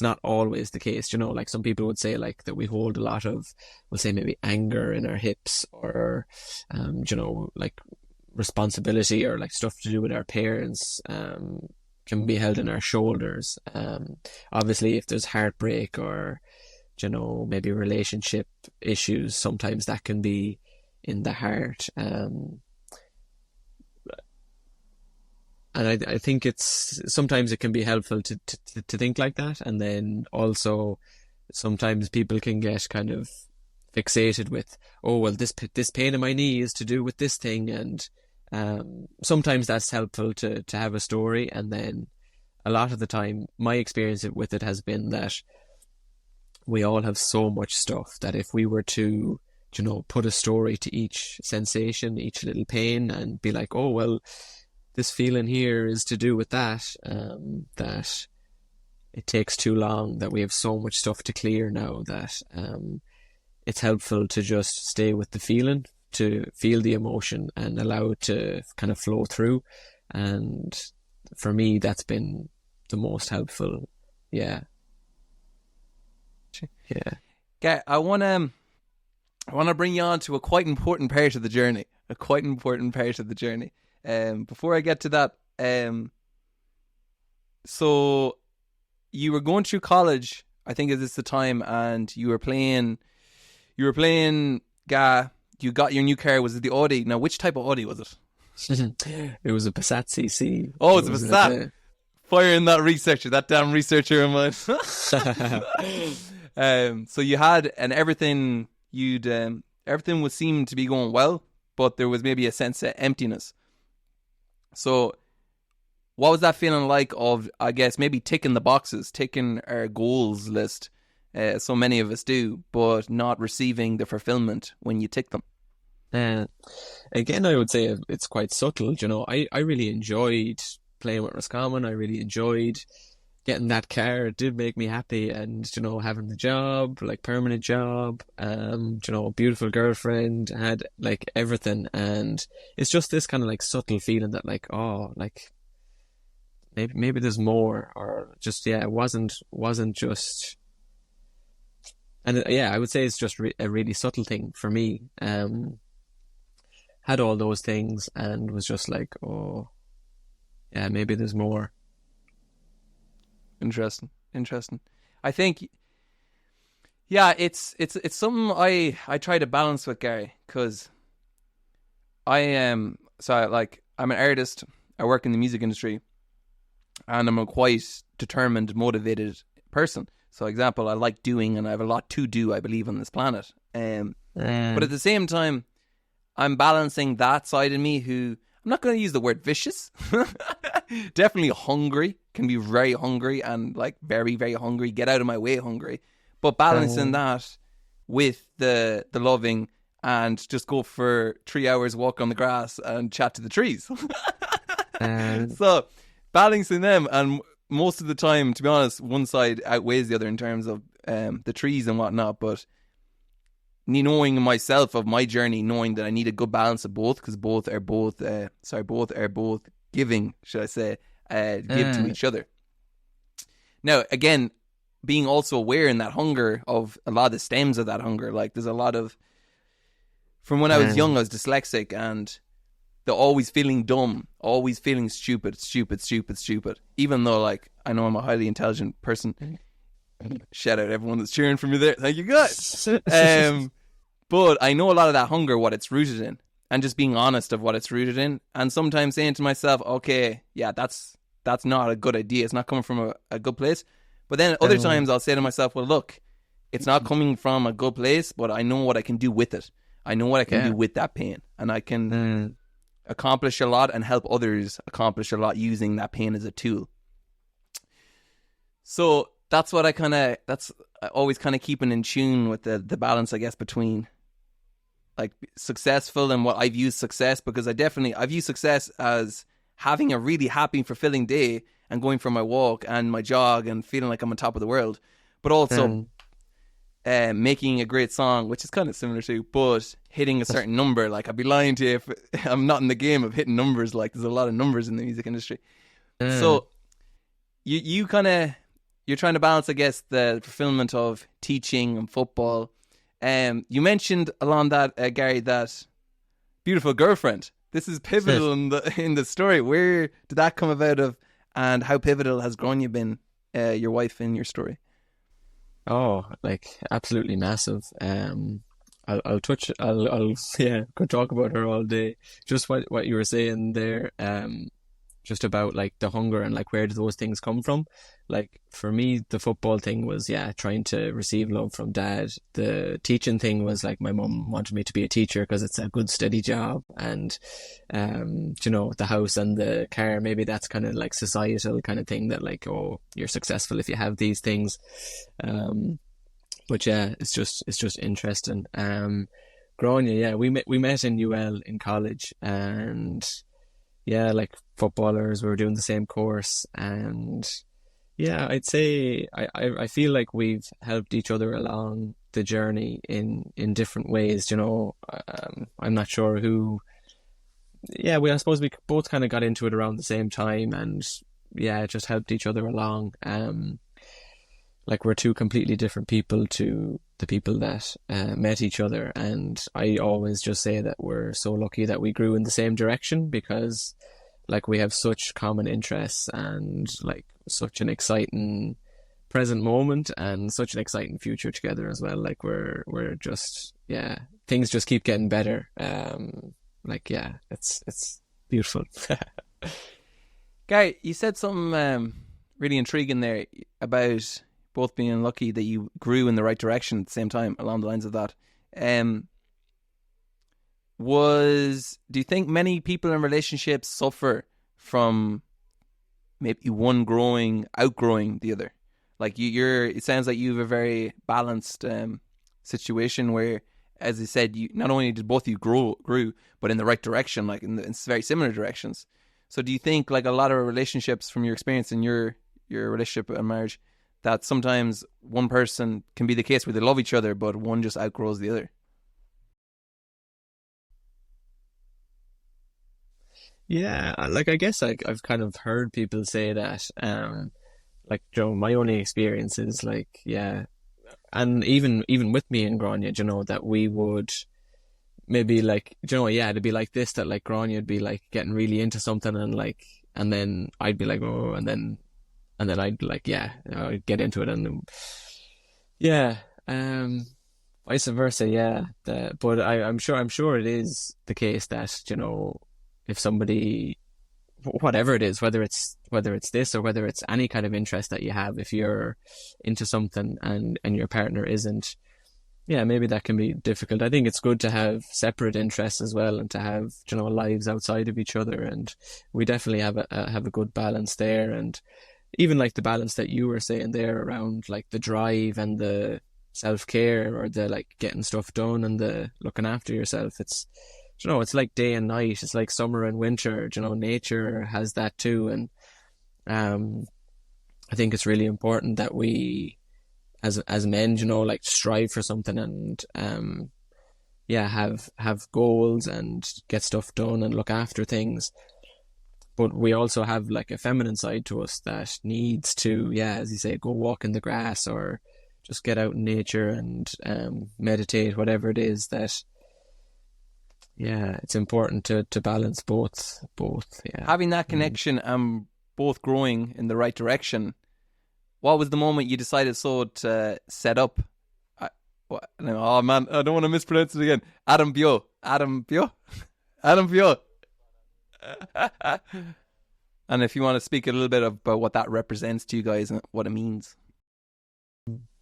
S2: not always the case. You know, like some people would say like that we hold a lot of, we'll say maybe anger in our hips, or, you know, like responsibility or like stuff to do with our parents, can be held in our shoulders. Obviously if there's heartbreak or, you know, maybe relationship issues, sometimes that can be in the heart. And I think sometimes it can be helpful to think like that. And then also sometimes people can get kind of fixated with, oh, well, this pain in my knee is to do with this thing. And sometimes that's helpful to have a story. And then a lot of the time, my experience with it has been that we all have so much stuff that if we were to, you know, put a story to each sensation, each little pain, and be like, oh, well, this feeling here is to do with that, that it takes too long, that we have so much stuff to clear now that it's helpful to just stay with the feeling, to feel the emotion and allow it to kind of flow through. And for me, that's been the most helpful. Yeah.
S1: Okay, I want to bring you on to a quite important part of the journey. Before I get to that, so you were going through college, I think is this the time, and you were playing, you got your new car. Was it the Audi? Now, which type of Audi was it?
S2: It was a Passat CC.
S1: Oh, it's a Passat. Firing that damn researcher of mine. So you had, and everything was seemed to be going well, but there was maybe a sense of emptiness. So what was that feeling like of, I guess, maybe ticking our goals list, so many of us do, but not receiving the fulfillment when you tick them?
S2: Again, I would say it's quite subtle. You know, I really enjoyed playing with Roscommon. I really enjoyed getting that car. It did make me happy, and, you know, having the job, like permanent job, you know, beautiful girlfriend, had like everything. And it's just this kind of like subtle feeling that like, oh, like maybe there's more, or just, it wasn't just And yeah, I would say it's just a really subtle thing for me. Had all those things and was just like, oh, yeah, maybe there's more.
S1: Interesting. Interesting. I think, yeah, it's something I try to balance with Gary, because I am, so like, I'm an artist. I work in the music industry, and I'm a quite determined, motivated person. So, example, I like doing, and I have a lot to do, I believe, on this planet. But at the same time, I'm balancing that side of me who, I'm not going to use the word vicious. Definitely hungry, can be very hungry and like very, very hungry, get out of my way hungry. But balancing that with the loving, and just go for 3 hours walk on the grass and chat to the trees. So balancing them, and most of the time, to be honest, one side outweighs the other in terms of the trees and whatnot. But knowing myself of my journey, knowing that I need a good balance of both, because both are both giving, should I say, give to each other. Now, again, being also aware in that hunger of a lot of the stems of that hunger. Like, there's a lot of, from when I was young, I was dyslexic, and the always feeling dumb, always feeling stupid. Even though, like, I know I'm a highly intelligent person. Shout out everyone that's cheering for me there. Thank you, guys. But I know a lot of that hunger, what it's rooted in, and just being honest of what it's rooted in, and sometimes saying to myself, okay, yeah, that's not a good idea. It's not coming from a good place. But then other times I'll say to myself, well, look, it's not coming from a good place, but I know what I can do with it. I know what I can do with that pain, and I can accomplish a lot and help others accomplish a lot using that pain as a tool. So that's what I always kind of keeping in tune with the balance, I guess, between like successful and what I view success, because I view success as having a really happy, fulfilling day and going for my walk and my jog and feeling like I'm on top of the world, but also making a great song, which is kind of similar to, but hitting a certain number. Like, I'd be lying to you if I'm not in the game of hitting numbers. Like, there's a lot of numbers in the music industry. So you're trying to balance, I guess, the fulfillment of teaching and football. You mentioned along that, Gary, that beautiful girlfriend. This is pivotal in the story. Where did that come about of, and how pivotal has Grannie been, your wife, in your story?
S2: Oh, like absolutely massive. I'll could talk about her all day. Just what you were saying there, just about like the hunger and like where do those things come from. Like for me, the football thing was trying to receive love from dad. The teaching thing was like my mum wanted me to be a teacher because it's a good steady job, and the house and the car, maybe that's kind of like societal kind of thing that like, oh, you're successful if you have these things. But yeah, it's just interesting. Grannie, we met in UL in college, and yeah, like footballers, we were doing the same course, and yeah, I'd say I feel like we've helped each other along the journey in different ways. I'm not sure who. Yeah, I suppose we both kind of got into it around the same time, and yeah, just helped each other along. Like we're two completely different people to the people that met each other, and I always just say that we're so lucky that we grew in the same direction, because like we have such common interests and like such an exciting present moment and such an exciting future together as well. Like we're just, things just keep getting better. It's beautiful.
S1: Gary, you said something really intriguing there about both being lucky that you grew in the right direction at the same time, along the lines of that. Do you think many people in relationships suffer from maybe one outgrowing the other? Like it sounds like you have a very balanced situation where, as I said, you not only did both of you grew, but in the right direction, like in very similar directions. So do you think, like a lot of relationships, from your experience in your relationship and marriage, that sometimes one person can be the case where they love each other, but one just outgrows the other?
S2: Yeah, like I guess I've kind of heard people say that. Like my only experience is like, and even with me and Grania, you know, that we would maybe like, you know, yeah, it'd be like this, that like Grania would be like getting really into something, and like, and then I'd be like, oh, and then I'd be like, yeah, I'd get into it, and then, yeah, vice versa, yeah. But I'm sure it is the case that, you know, if somebody, whatever it is, whether it's this or whether it's any kind of interest that you have, if you're into something and your partner isn't, yeah, maybe that can be difficult. I think it's good to have separate interests as well, and to have, you know, lives outside of each other, and we definitely have a good balance there. And even like the balance that you were saying there around like the drive and the self-care, or the like getting stuff done and the looking after yourself, it's, you know, it's like day and night, it's like summer and winter, you know, nature has that too. And I think it's really important that we as men, you know, like strive for something, and yeah, have goals and get stuff done and look after things. But we also have like a feminine side to us that needs to, yeah, as you say, go walk in the grass, or just get out in nature and meditate, whatever it is that, yeah, it's important to balance both, yeah.
S1: Having that connection and both growing in the right direction. What was the moment you decided to set up? Oh man, I don't want to mispronounce it again. Adam Beo. And if you want to speak a little bit about what that represents to you guys and what it means.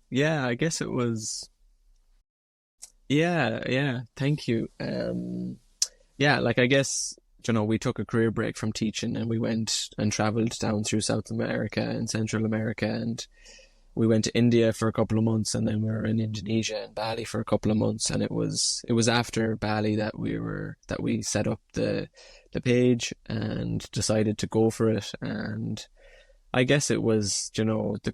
S2: Yeah, I guess it was. Yeah. Thank you. Yeah, like I guess, you know, we took a career break from teaching, and we went and traveled down through South America and Central America, and we went to India for a couple of months, and then we were in Indonesia and Bali for a couple of months. And it was after Bali that we set up the page and decided to go for it. And I guess it was, you know, the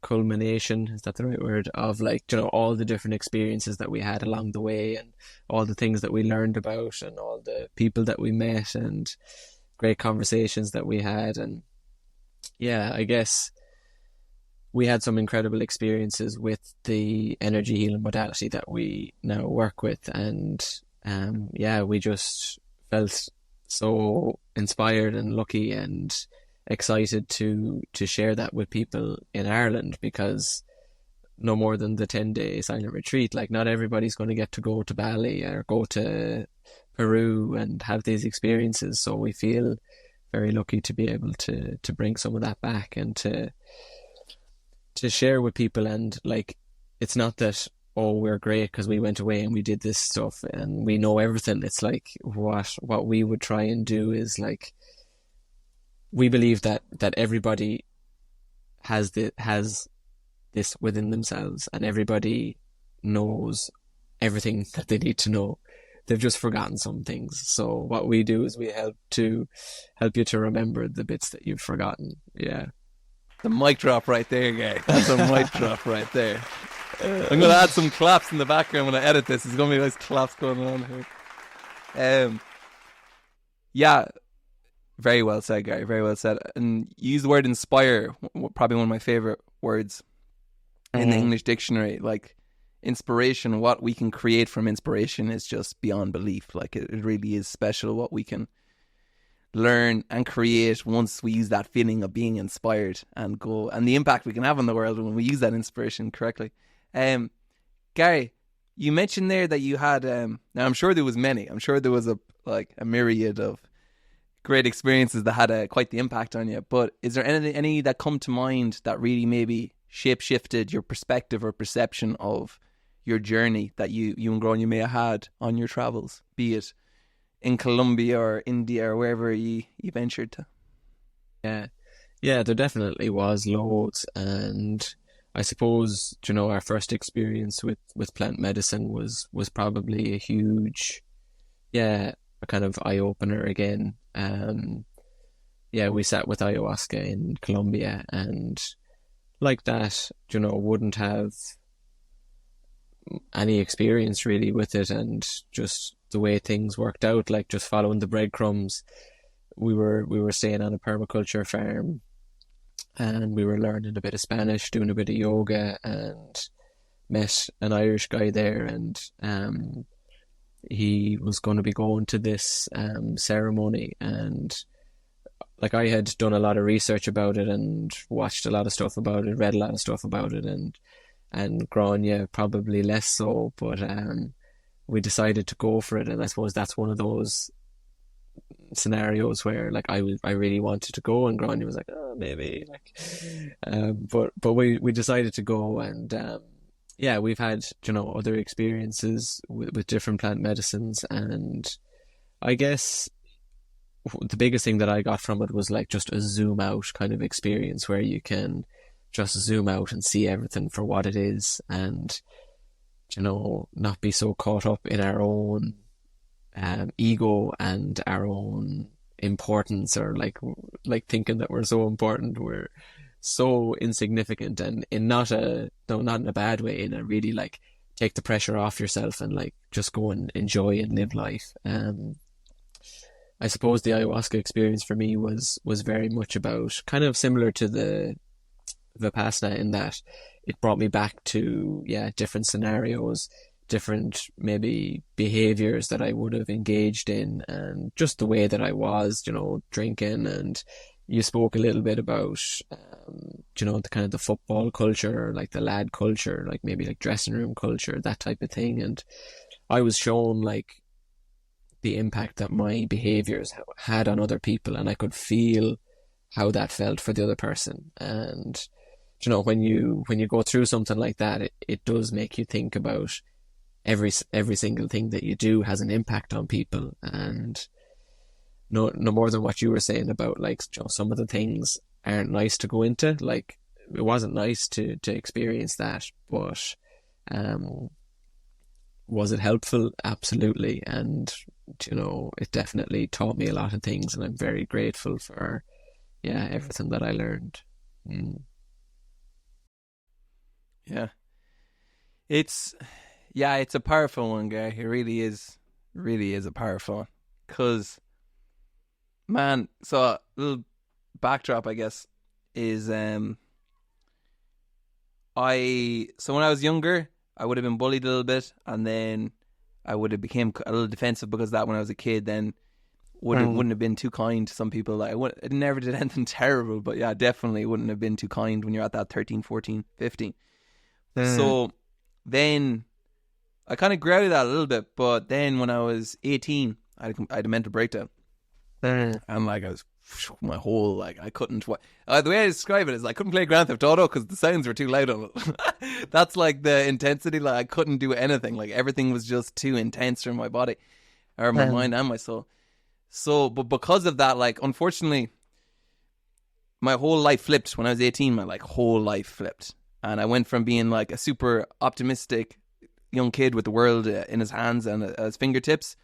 S2: culmination, is that the right word, of like, you know, all the different experiences that we had along the way, and all the things that we learned about, and all the people that we met, and great conversations that we had. And yeah, I guess we had some incredible experiences with the energy healing modality that we now work with. And yeah, we just felt so inspired and lucky and excited to share that with people in Ireland, because no more than the 10-day silent retreat, like not everybody's going to get to go to Bali or go to Peru and have these experiences. So we feel very lucky to be able to bring some of that back, and to share with people. And like, it's not that, oh, we're great because we went away and we did this stuff and we know everything. It's like, what we would try and do is like, we believe that everybody has this within themselves, and everybody knows everything that they need to know. They've just forgotten some things. So what we do is we help you to remember the bits that you've forgotten. Yeah.
S1: The mic drop right there, guy. That's a mic drop right there. I'm going to add some claps in the background when I edit this. There's going to be nice claps going on here. Yeah. Very well said, Gary. Very well said. And you use the word inspire, probably one of my favorite words in the English dictionary. Like, inspiration, what we can create from inspiration is just beyond belief. Like, it really is special what we can learn and create once we use that feeling of being inspired and go, and the impact we can have on the world when we use that inspiration correctly. Gary, you mentioned there that you had, now I'm sure there was many. I'm sure there was a myriad of great experiences that had quite the impact on you. But is there any that come to mind that really maybe shape-shifted your perspective or perception of your journey that you and Grannie may have had on your travels, be it in Colombia or India or wherever you ventured to?
S2: Yeah, there definitely was loads. And I suppose, you know, our first experience with plant medicine was probably a huge, a kind of eye-opener again. We sat with ayahuasca in Colombia, and like that, you know, wouldn't have any experience really with it, and just the way things worked out, like just following the breadcrumbs. We were staying on a permaculture farm, and we were learning a bit of Spanish, doing a bit of yoga, and met an Irish guy there, and he was going to be going to this ceremony, and like I had done a lot of research about it and watched a lot of stuff about it, read a lot of stuff about it, and Grania probably less so, but we decided to go for it, and I suppose that's one of those scenarios where like I really wanted to go, and Grania was like, oh, maybe, like, but we decided to go, and yeah, we've had, you know, other experiences with different plant medicines, and I guess the biggest thing that I got from it was like just a zoom out kind of experience where you can just zoom out and see everything for what it is, and, you know, not be so caught up in our own ego and our own importance, or like thinking that we're so important, we're so insignificant, and not in a bad way, in a really like take the pressure off yourself and like just go and enjoy and live life. I suppose the ayahuasca experience for me was very much about, kind of similar to the Vipassana, in that it brought me back to different scenarios, different maybe behaviors that I would have engaged in, and just the way that I was, you know, drinking. And you spoke a little bit about you know, the kind of the football culture, like the lad culture, like maybe like dressing room culture, that type of thing. And I was shown like the impact that my behaviors had on other people, and I could feel how that felt for the other person. And, you know, when you go through something like that, it does make you think about every single thing that you do has an impact on people. And no more than what you were saying about, like, you know, some of the things aren't nice to go into. Like, it wasn't nice to experience that, but was it helpful? Absolutely. And, you know, it definitely taught me a lot of things, and I'm very grateful for everything that I learned.
S1: It's a powerful one, Gary. It really is a powerful one, because, man, so a little backdrop, I guess, is when I was younger, I would have been bullied a little bit, and then I would have became a little defensive because of that. When I was a kid, then wouldn't have been too kind to some people. Like, I never did anything terrible, but yeah, definitely wouldn't have been too kind when you're at that 13, 14, 15. So then I kind of grew out of that a little bit, but then when I was 18, I had a mental breakdown. And like, I was my whole, like, I couldn't, the way I describe it is I couldn't play Grand Theft Auto because the sounds were too loud on it. That's like the intensity. Like, I couldn't do anything. Like, everything was just too intense for my body, or my mind and my soul. So, but because of that, like, unfortunately, my whole life flipped when I was 18. My like whole life flipped, and I went from being like a super optimistic young kid with the world in his hands and at his fingertips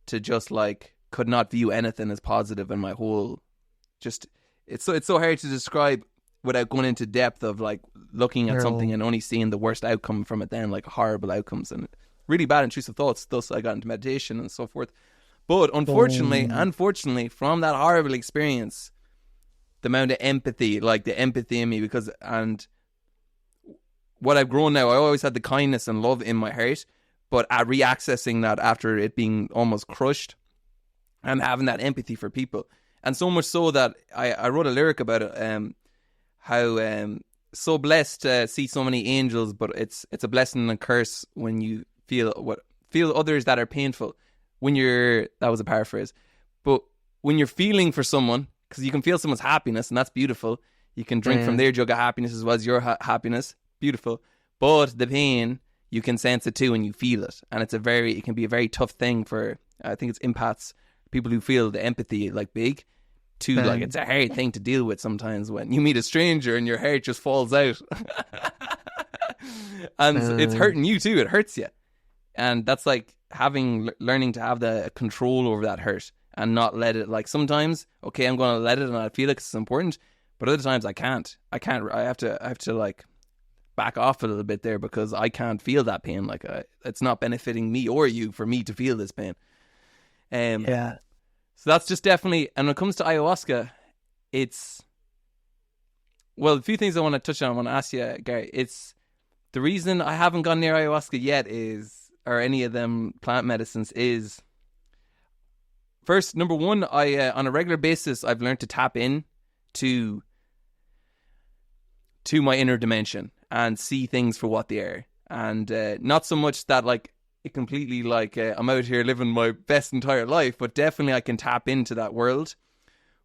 S1: to just like could not view anything as positive, and my whole just it's so hard to describe without going into depth of like looking at something and only seeing the worst outcome from it, then like horrible outcomes and really bad intrusive thoughts. Thus I got into meditation and so forth. But unfortunately, from that horrible experience, the amount of empathy, like the empathy in me, and what I've grown now, I always had the kindness and love in my heart, but at reaccessing that after it being almost crushed and having that empathy for people. And so much so that I wrote a lyric about it, how so blessed to see so many angels, but it's a blessing and a curse when you feel others that are painful. That was a paraphrase, but when you're feeling for someone, because you can feel someone's happiness, and that's beautiful. You can drink from their jug of happiness as well as your happiness. Beautiful. But the pain, you can sense it too and you feel it. And it can be a very tough thing for, I think it's empaths, people who feel the empathy like big, to like, it's a hard thing to deal with sometimes when you meet a stranger and your heart just falls out. And it's hurting you too. It hurts you. And that's like learning to have the control over that hurt and not let it, like, sometimes, okay, I'm going to let it and I feel like it's important, but other times I can't. I have to like back off a little bit there because I can't feel that pain. Like, it's not benefiting me or you for me to feel this pain. So that's just definitely, and when it comes to ayahuasca, a few things I want to touch on. I want to ask you, Gary, The reason I haven't gone near ayahuasca yet or any of them plant medicines is, first, number one, I on a regular basis, I've learned to tap in to my inner dimension and see things for what they are. And not so much that like it completely like I'm out here living my best entire life, but definitely I can tap into that world.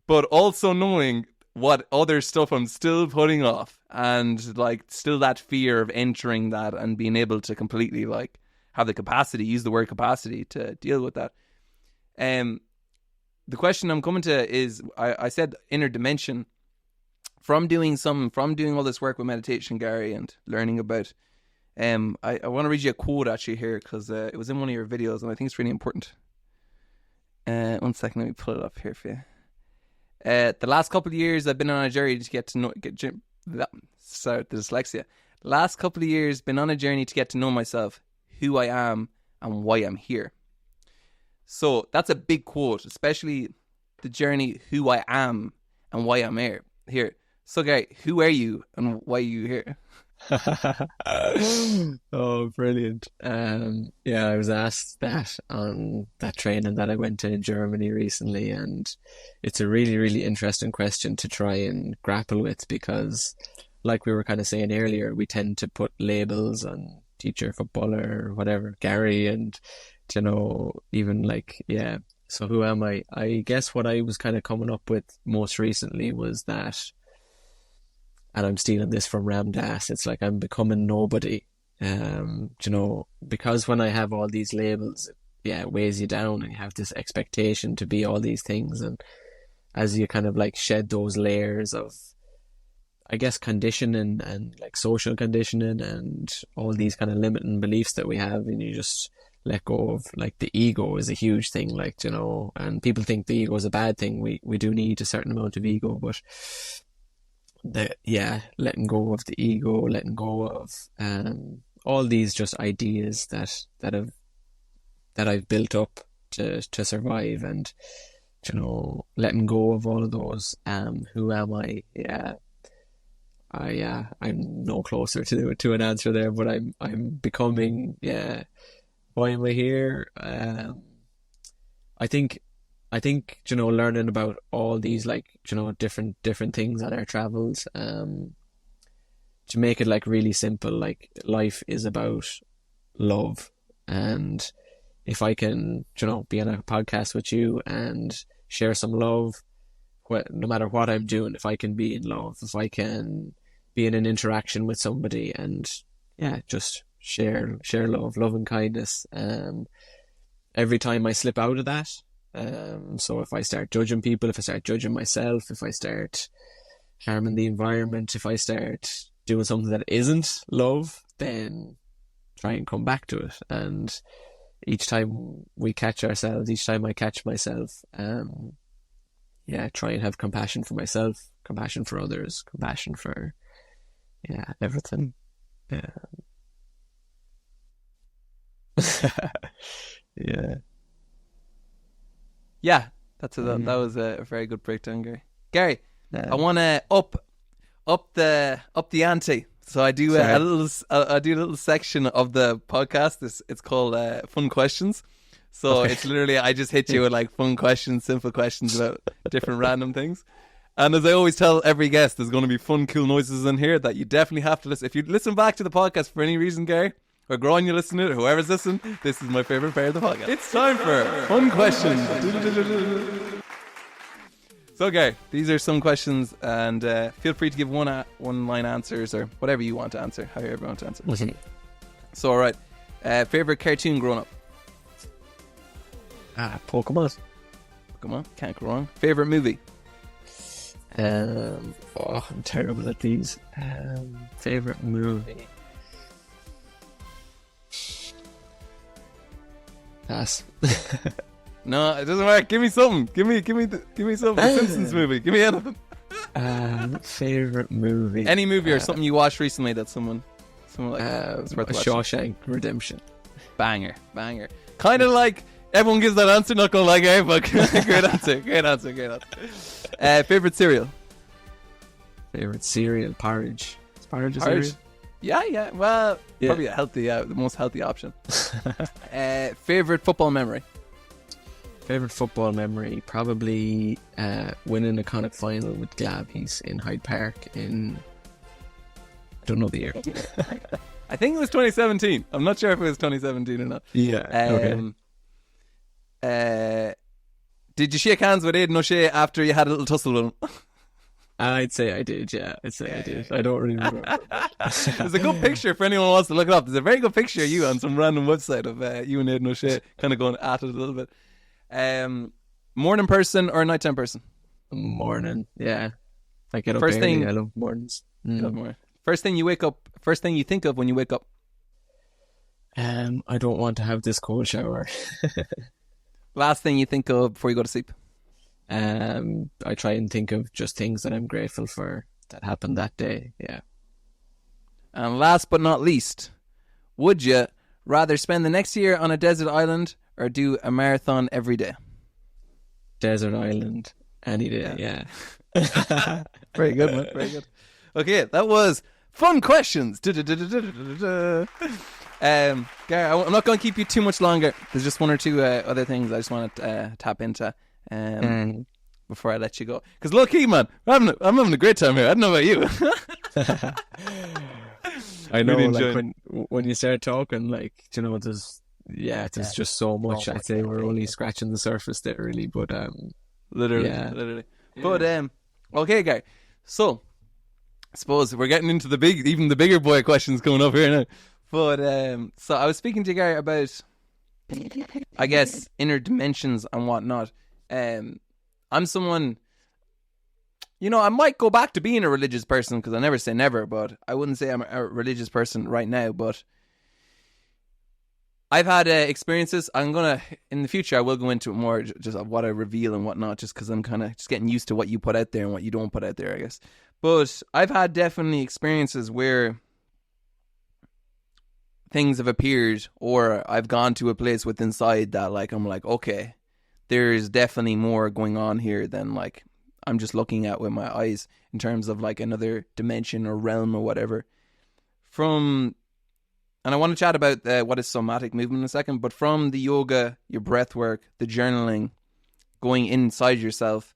S1: But also knowing what other stuff I'm still putting off, and like still that fear of entering that and being able to completely like have the capacity, use the word capacity to deal with that. The question I'm coming to is, I said inner dimension. From doing all this work with meditation, Gary, and learning about, I want to read you a quote actually here, because it was in one of your videos and I think it's really important. 1 second, let me pull it up here for you. The last couple of years I've been on a journey to get to know, sorry, the dyslexia. Last couple of years been on a journey to get to know myself, who I am and why I'm here. So that's a big quote, especially the journey, who I am and why I'm here. So, Gary, who are you and why are you here?
S2: Oh, brilliant. Yeah, I was asked that on that training that I went to in Germany recently, and it's a really, really interesting question to try and grapple with, because like we were kind of saying earlier, we tend to put labels on teacher, footballer, whatever, Gary, and, you know, even like, yeah. So who am I? I guess what I was kind of coming up with most recently was that, and I'm stealing this from Ram Dass, it's like I'm becoming nobody. You know, because when I have all these labels, it weighs you down, and you have this expectation to be all these things. And as you kind of like shed those layers of, I guess, conditioning and like social conditioning and all these kind of limiting beliefs that we have, and you just let go of, like, the ego is a huge thing, like, you know, and people think the ego is a bad thing. We do need a certain amount of ego, but letting go of the ego, letting go of all these just ideas that I've built up to survive, and, you know, letting go of all of those. Who am I? I'm no closer to an answer there, but I'm becoming. Why am I here? I think, you know, learning about all these, like, you know, different things on our travels, to make it like really simple, like, life is about love. And if I can, you know, be on a podcast with you and share some love, no matter what I'm doing, if I can be in love, if I can be in an interaction with somebody and just share love and kindness, every time I slip out of that, so if I start judging people, if I start judging myself, if I start harming the environment, if I start doing something that isn't love, then try and come back to it. And each time we catch ourselves, each time I catch myself, try and have compassion for myself, compassion for others, compassion for everything.
S1: That was a very good breakdown, Gary. I want to up the ante. So I do a little section of the podcast. It's called Fun Questions. So It's literally, I just hit you with like fun questions, simple questions about different random things. And as I always tell every guest, there's going to be fun, cool noises in here that you definitely have to listen. If you listen back to the podcast for any reason, Gary, or Grannie, you listen to it, whoever's listening, this is my favorite part of the podcast. It's time for Fun Questions. So, Gary, these are some questions, and feel free to give one-line answers or whatever you want to answer, however you want to answer.
S2: Mm-hmm.
S1: So, all right. Favorite cartoon growing up?
S2: Pokemon.
S1: Can't go wrong. Favorite movie?
S2: I'm terrible at these. Favorite movie? Pass.
S1: No, it doesn't work. Give me something. Give me something. The Simpsons movie. Give me anything.
S2: Favorite movie?
S1: Any movie or something you watched recently that someone like it's worth watching.
S2: Shawshank Redemption.
S1: Banger. Kind of like everyone gives that answer. Not gonna lie, Gary, but great answer. Favorite cereal?
S2: Favorite cereal? Porridge. Is porridge a cereal?
S1: Yeah. Well,
S2: Yeah.
S1: probably the most healthy option. Favorite football memory?
S2: Favorite football memory, probably winning a Connacht final with Glabbies in Hyde Park in, I don't know the year.
S1: I think it was 2017. I'm not sure if it was 2017 or not.
S2: Yeah.
S1: Did you shake hands with Aidan O'Shea after you had a little tussle with him?
S2: I'd say I did, yeah. I did. I don't really remember.
S1: There's a good picture for anyone who wants to look it up. There's a very good picture of you on some random website of you and Aidan O'Shea kind of going at it a little bit. Morning person or nighttime person?
S2: Morning, yeah. I get up
S1: First
S2: early.
S1: thing-
S2: I love mornings.
S1: First thing you think of when you wake up?
S2: I don't want to have this cold shower.
S1: Last thing you think of before you go to sleep?
S2: I try and think of just things that I'm grateful for that happened that day. Yeah.
S1: And last but not least, would you rather spend the next year on a desert island or do a marathon every day?
S2: Desert island any day. Yeah.
S1: Very good, man. Very good. Okay, that was fun questions. Gary, I'm not going to keep you too much longer. There's just one or two other things I just want to tap into before I let you go. Because low key, man, I'm having a great time here. I don't know about you.
S2: I know,
S1: Really
S2: like
S1: enjoying
S2: when you start talking, like, you know, there's just so much. I'd say we're only scratching the surface there, really. But
S1: literally. But okay, Gary. So I suppose we're getting into the bigger boy questions coming up here now. But so I was speaking to Gary about, I guess, inner dimensions and whatnot. I'm someone, you know, I might go back to being a religious person because I never say never, but I wouldn't say I'm a religious person right now. But I've had experiences. In the future, I will go into it more, just of what I reveal and whatnot, just because I'm kind of just getting used to what you put out there and what you don't put out there, I guess. But I've had definitely experiences where things have appeared, or I've gone to a place with inside that, like, I'm like, okay, there's definitely more going on here than, like, I'm just looking at with my eyes in terms of, like, another dimension or realm or whatever. And I want to chat about what is somatic movement in a second, but from the yoga, your breath work, the journaling, going inside yourself,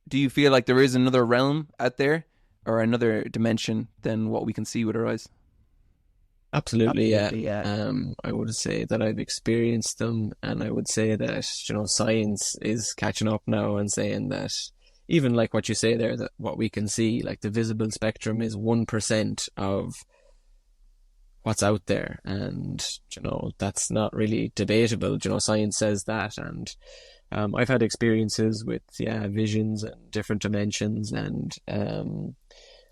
S1: do you feel like there is another realm out there or another dimension than what we can see with our eyes?
S2: Absolutely, yeah. I would say that I've experienced them, and I would say that, you know, science is catching up now and saying that even like what you say there, that what we can see, like the visible spectrum is 1% of what's out there, and, you know, that's not really debatable. You know, science says that, and I've had experiences with visions and different dimensions, and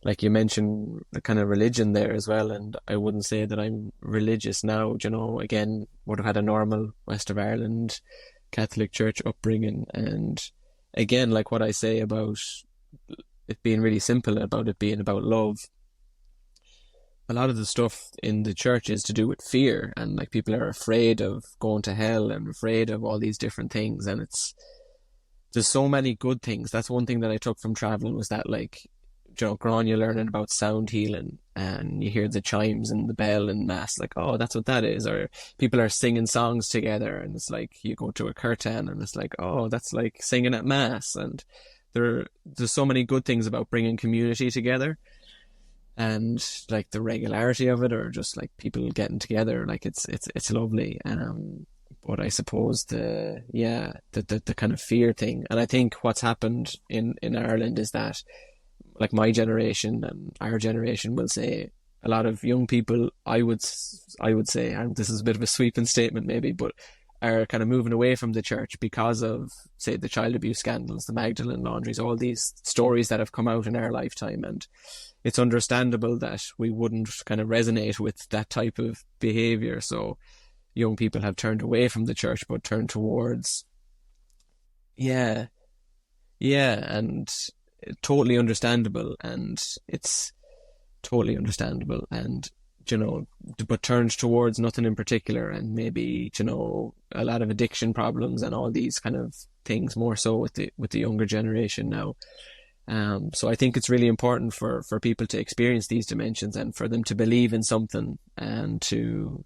S2: like you mentioned, the kind of religion there as well. And I wouldn't say that I'm religious now. You know, again, would have had a normal West of Ireland Catholic Church upbringing, and again, like what I say about it being really simple, about it being about love. A lot of the stuff in the church is to do with fear, and like people are afraid of going to hell and afraid of all these different things, and there's so many good things. That's one thing that I took from traveling, was that, like, you know, Grannie, you're learning about sound healing, and you hear the chimes and the bell in mass, like, oh, that's what that is. Or people are singing songs together, and it's like you go to a curtain and it's like, oh, that's like singing at mass. And there's so many good things about bringing community together, and like the regularity of it, or just like people getting together, like it's lovely. But I suppose the kind of fear thing, and I think what's happened in Ireland is that, like, my generation and our generation will say, a lot of young people, I would say, and this is a bit of a sweeping statement maybe, but are kind of moving away from the church because of, say, the child abuse scandals, the Magdalene laundries, all these stories that have come out in our lifetime. And it's understandable that we wouldn't kind of resonate with that type of behaviour. So young people have turned away from the church, but turned towards, and totally understandable, and it's totally understandable, and, you know, but turned towards nothing in particular, and maybe, you know, a lot of addiction problems and all these kind of things, more so with the younger generation now. So I think it's really important for people to experience these dimensions and for them to believe in something and to,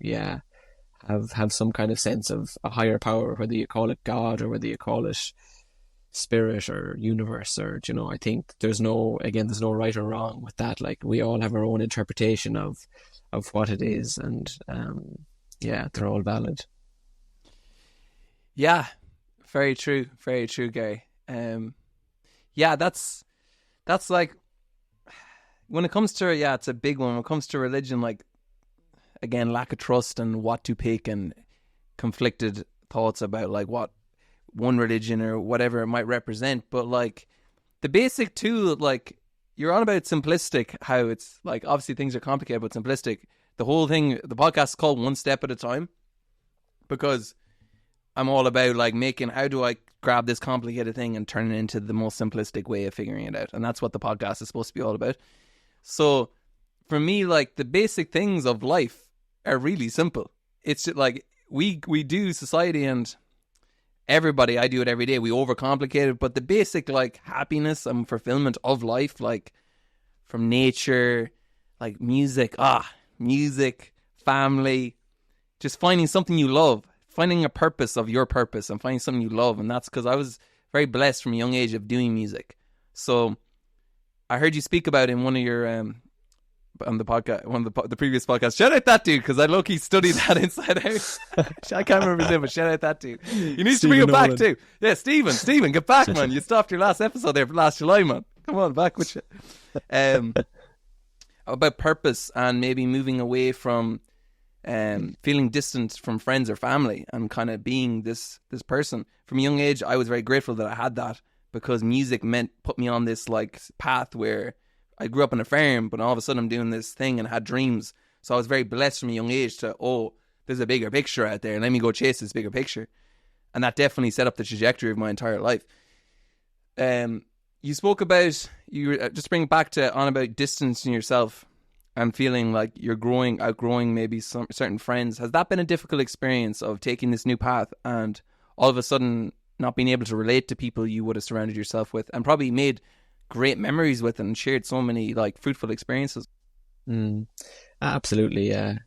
S2: have some kind of sense of a higher power, whether you call it God or whether you call it spirit or universe, or, you know, I think there's no right or wrong with that. Like, we all have our own interpretation of what it is, and they're all valid.
S1: Yeah, very true, Gary. That's like, when it comes to, it's a big one. When it comes to religion, like, again, lack of trust and what to pick, and conflicted thoughts about like what one religion or whatever it might represent. But like, the basic tool, like, you're on about simplistic, how it's like, obviously things are complicated, but simplistic. The whole thing, the podcast is called One Step at a Time, because I'm all about like making, how do I grab this complicated thing and turn it into the most simplistic way of figuring it out? And that's what the podcast is supposed to be all about. So for me, like, the basic things of life are really simple. It's just like, we do, society and everybody, I do it every day, we overcomplicate it, but the basic like happiness and fulfillment of life, like from nature, like music, family, just finding something you love, finding a purpose of your purpose and finding something you love. And that's because I was very blessed from a young age of doing music. So I heard you speak about in one of your on the podcast, one of the previous podcasts. Shout out that dude, because I low-key studied that inside out. I can't remember his name, but shout out that dude. You need to bring it back too. Yeah, Stephen, get back, man. You stopped your last episode there last July, man. Come on, back with you. About purpose and maybe moving away from feeling distant from friends or family and kind of being this person. From a young age, I was very grateful that I had that, because music put me on this like path where I grew up on a farm, but all of a sudden I'm doing this thing and had dreams. So I was very blessed from a young age to, there's a bigger picture out there, and let me go chase this bigger picture. And that definitely set up the trajectory of my entire life. You spoke about, just bring it back on about distancing yourself and feeling like you're outgrowing maybe some certain friends. Has that been a difficult experience of taking this new path and all of a sudden not being able to relate to people you would have surrounded yourself with and probably made great memories with and shared so many like fruitful experiences?
S2: Absolutely, yeah.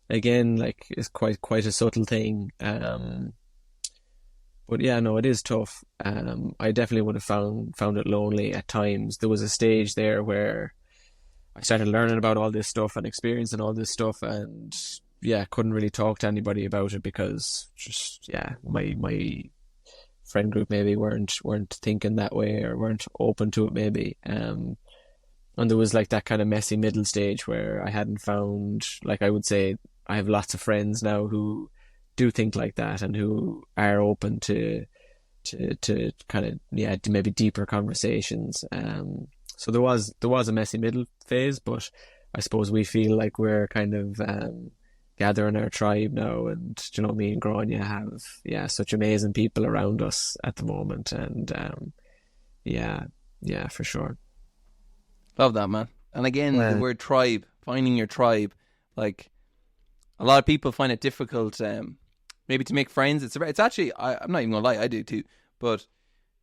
S2: Again, like, it's quite a subtle thing. But yeah, no, it is tough. I definitely would have found it lonely at times. There was a stage there where I started learning about all this stuff and experiencing all this stuff, and couldn't really talk to anybody about it because just my friend group maybe weren't thinking that way or weren't open to it maybe. And there was like that kind of messy middle stage where I hadn't found, like, I would say I have lots of friends now who do think like that and who are open to kind of maybe deeper conversations. So there was a messy middle phase, but I suppose we feel like we're kind of gathering our tribe now, and me and Grannie have such amazing people around us at the moment, and for sure.
S1: Love that, man. And again, the word tribe, finding your tribe, like, a lot of people find it difficult maybe to make friends. It's actually, I'm not even gonna lie, I do too, but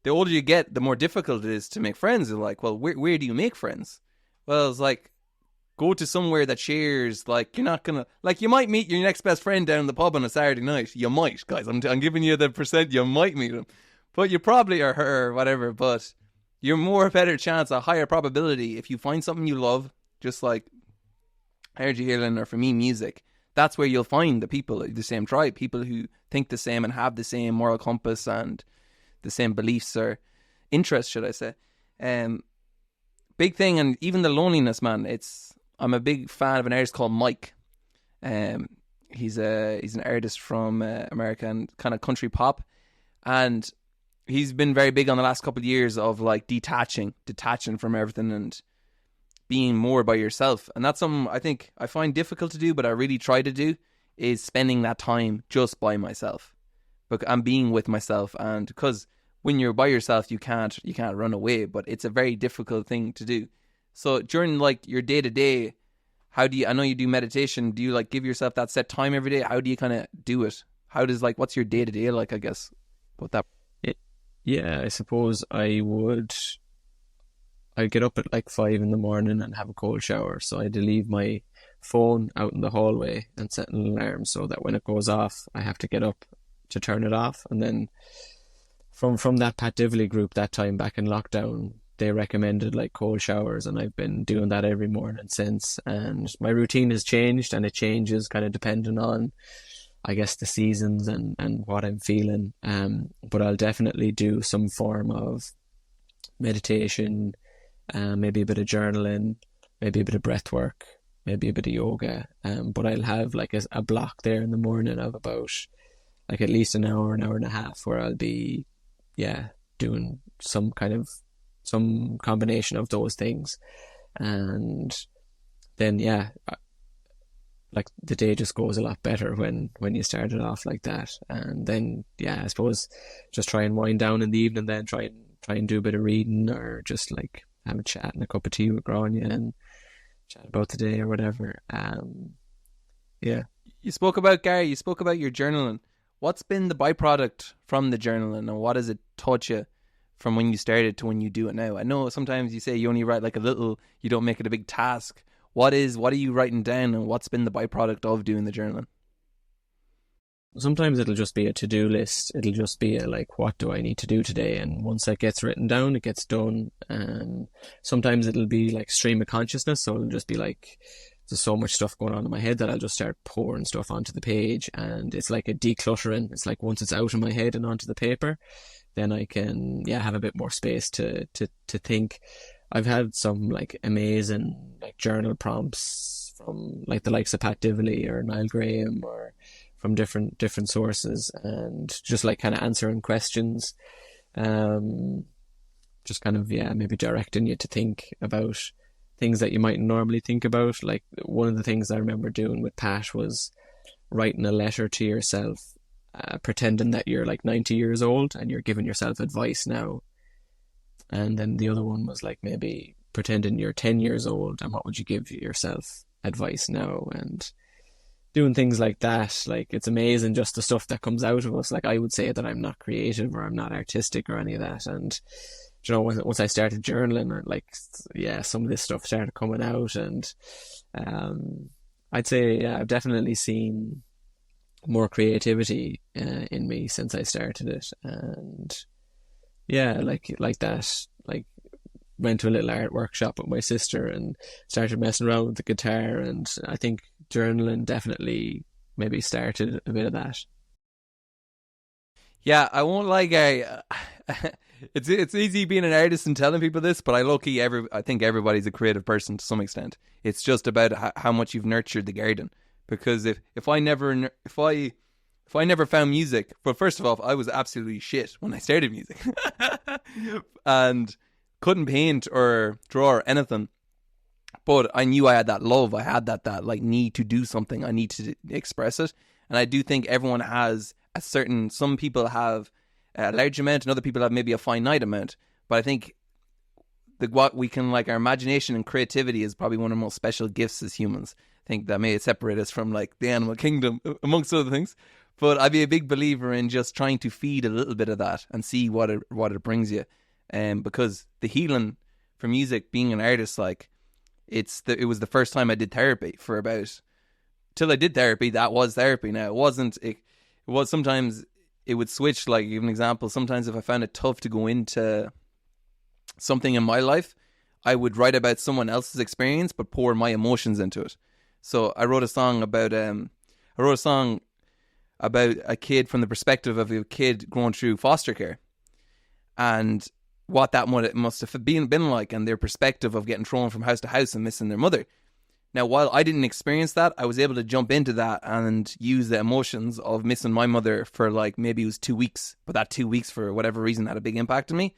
S1: the older you get, the more difficult it is to make friends. They're like, well, where do you make friends? Well, it's like, go to somewhere that shares, like, you're not gonna, like, you might meet your next best friend down the pub on a Saturday night. You might, guys, I'm giving you the percent, you might meet him, but you probably are her or whatever, but you're better chance, a higher probability if you find something you love, just like energy healing, or for me, music. That's where you'll find the people, the same tribe, people who think the same and have the same moral compass and the same beliefs or interests, should I say. Big thing, and even the loneliness, man. I'm a big fan of an artist called Mike. He's an artist from America and kind of country pop, and he's been very big on the last couple of years of like detaching from everything and being more by yourself. And that's something I think I find difficult to do, but I really try to do, is spending that time just by myself. But I'm being with myself, and because when you're by yourself, you can't run away, but it's a very difficult thing to do. So during like your day to day, I know you do meditation, do you like give yourself that set time every day? How do you kind of do it? What's your day to day like, I guess, with that?
S2: Yeah, I suppose I'd get up at like 5 in the morning and have a cold shower. So I'd leave my phone out in the hallway and set an alarm so that when it goes off, I have to get up to turn it off. And then from that Pat Divilly group that time back in lockdown, they recommended like cold showers, and I've been doing that every morning since. And my routine has changed, and it changes kind of depending on, I guess, the seasons and what I'm feeling. But I'll definitely do some form of meditation, maybe a bit of journaling, maybe a bit of breath work, maybe a bit of yoga. But I'll have like a block there in the morning of about like at least an hour and a half where I'll be, doing some combination of those things. And then, like the day just goes a lot better when you start it off like that. And then, I suppose just try and wind down in the evening, then try and do a bit of reading, or just like have a chat and a cup of tea with Grannie and chat about the day or whatever.
S1: You spoke about, Gary, you spoke about your journaling. What's been the byproduct from the journaling, and what has it taught you from when you started to when you do it now? I know sometimes you say you only write like a little, you don't make it a big task. What are you writing down, and what's been the byproduct of doing the journaling?
S2: Sometimes it'll just be a to-do list. It'll just be like, what do I need to do today? And once that gets written down, it gets done. Sometimes it'll be like stream of consciousness. So it'll just be like, there's so much stuff going on in my head that I'll just start pouring stuff onto the page. And it's like a decluttering. It's like once it's out of my head and onto the paper, then I can, have a bit more space to think. I've had some like amazing like journal prompts from like the likes of Pat Divilly or Niall Graham, or from different sources, and just like kind of answering questions, just kind of maybe directing you to think about things that you might normally think about. Like one of the things I remember doing with Pat was writing a letter to yourself, pretending that you're like 90 years old and you're giving yourself advice now. And then the other one was like maybe pretending you're 10 years old and what would you give yourself advice now, and doing things like that. Like it's amazing just the stuff that comes out of us. Like I would say that I'm not creative or I'm not artistic or any of that, and once I started journaling, like some of this stuff started coming out. And I'd say I've definitely seen more creativity in me since I started it. And like that, like went to a little art workshop with my sister and started messing around with the guitar, and I think journaling definitely maybe started a bit of that.
S1: Yeah, I won't lie, Gary. It's easy being an artist and telling people this, but I think everybody's a creative person to some extent. It's just about how much you've nurtured the garden. Because if I never found music, well, first of all, I was absolutely shit when I started music, and couldn't paint or draw or anything. But I knew I had that love. I had that like need to do something. I need to express it. And I do think everyone has some people have a large amount and other people have maybe a finite amount. But I think what we can, like, our imagination and creativity is probably one of the most special gifts as humans. I think that may separate us from like the animal kingdom, amongst other things. But I'd be a big believer in just trying to feed a little bit of that and see what it brings you. Because the healing for music, being an artist, like it was the first time I did therapy for about, till I did therapy, that was therapy. Now it was sometimes it would switch. Like, give an example. Sometimes if I found it tough to go into something in my life, I would write about someone else's experience but pour my emotions into it. So I wrote a song about a kid from the perspective of a kid going through foster care, and what that must have been like, and their perspective of getting thrown from house to house and missing their mother. Now, while I didn't experience that, I was able to jump into that and use the emotions of missing my mother for like maybe it was 2 weeks, but that 2 weeks for whatever reason had a big impact on me,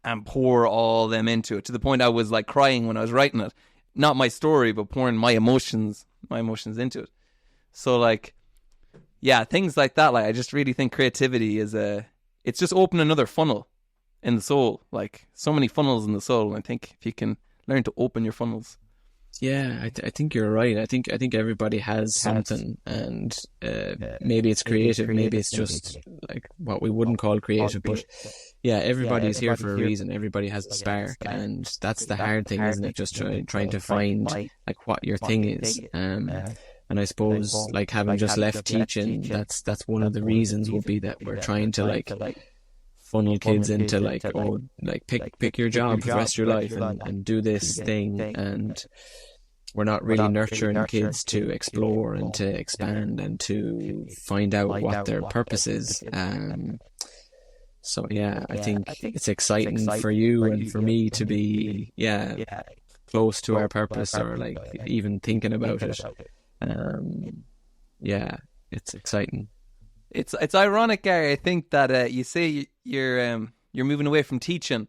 S1: and pour all them into it to the point I was like crying when I was writing it. Not my story, but pouring my emotions into it. So like, things like that. Like, I just really think creativity it's just open another funnel in the soul. Like, so many funnels in the soul. And I think if you can learn to open your funnels.
S2: Yeah, I think you're right. I think everybody has something, and maybe it's creative, maybe it's just like what we wouldn't call creative, but yeah, everybody's here for a reason. Everybody has a spark, and that's the hard thing, isn't it? Just trying to find like what your thing is. And I suppose like having just left teaching, that's one of the reasons would be that we're trying to like funnel kids into like, oh, like pick your job for the rest of your life and do this thing, and we're not really nurturing kids to explore and to expand and to find out what their purpose is. So yeah, I think it's exciting for you and for me to be close to our purpose, or like even thinking about it. Yeah, it's exciting.
S1: It's ironic, Gary. I think that you say you're moving away from teaching,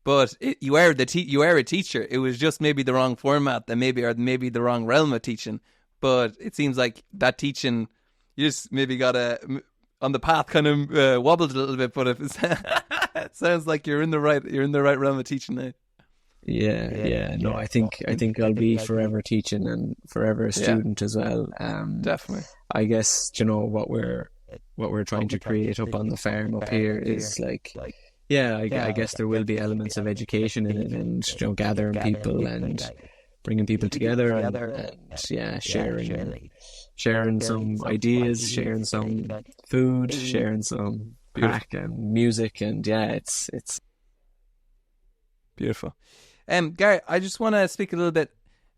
S1: but you are a teacher. It was just maybe the wrong format, and maybe the wrong realm of teaching. But it seems like that teaching, you just maybe got on the path, kind of wobbled a little bit. But it sounds like you're in the right realm of teaching now.
S2: No, I think I'll be forever teaching and forever a student as well.
S1: Definitely.
S2: I guess, you know, what we're trying to create up on the farm up here is like, I guess there will be elements of education in it, and, you know, gathering people and bringing people together, and sharing some ideas, sharing some food, sharing some crack and music, and it's
S1: beautiful. Gary, I just want to speak a little bit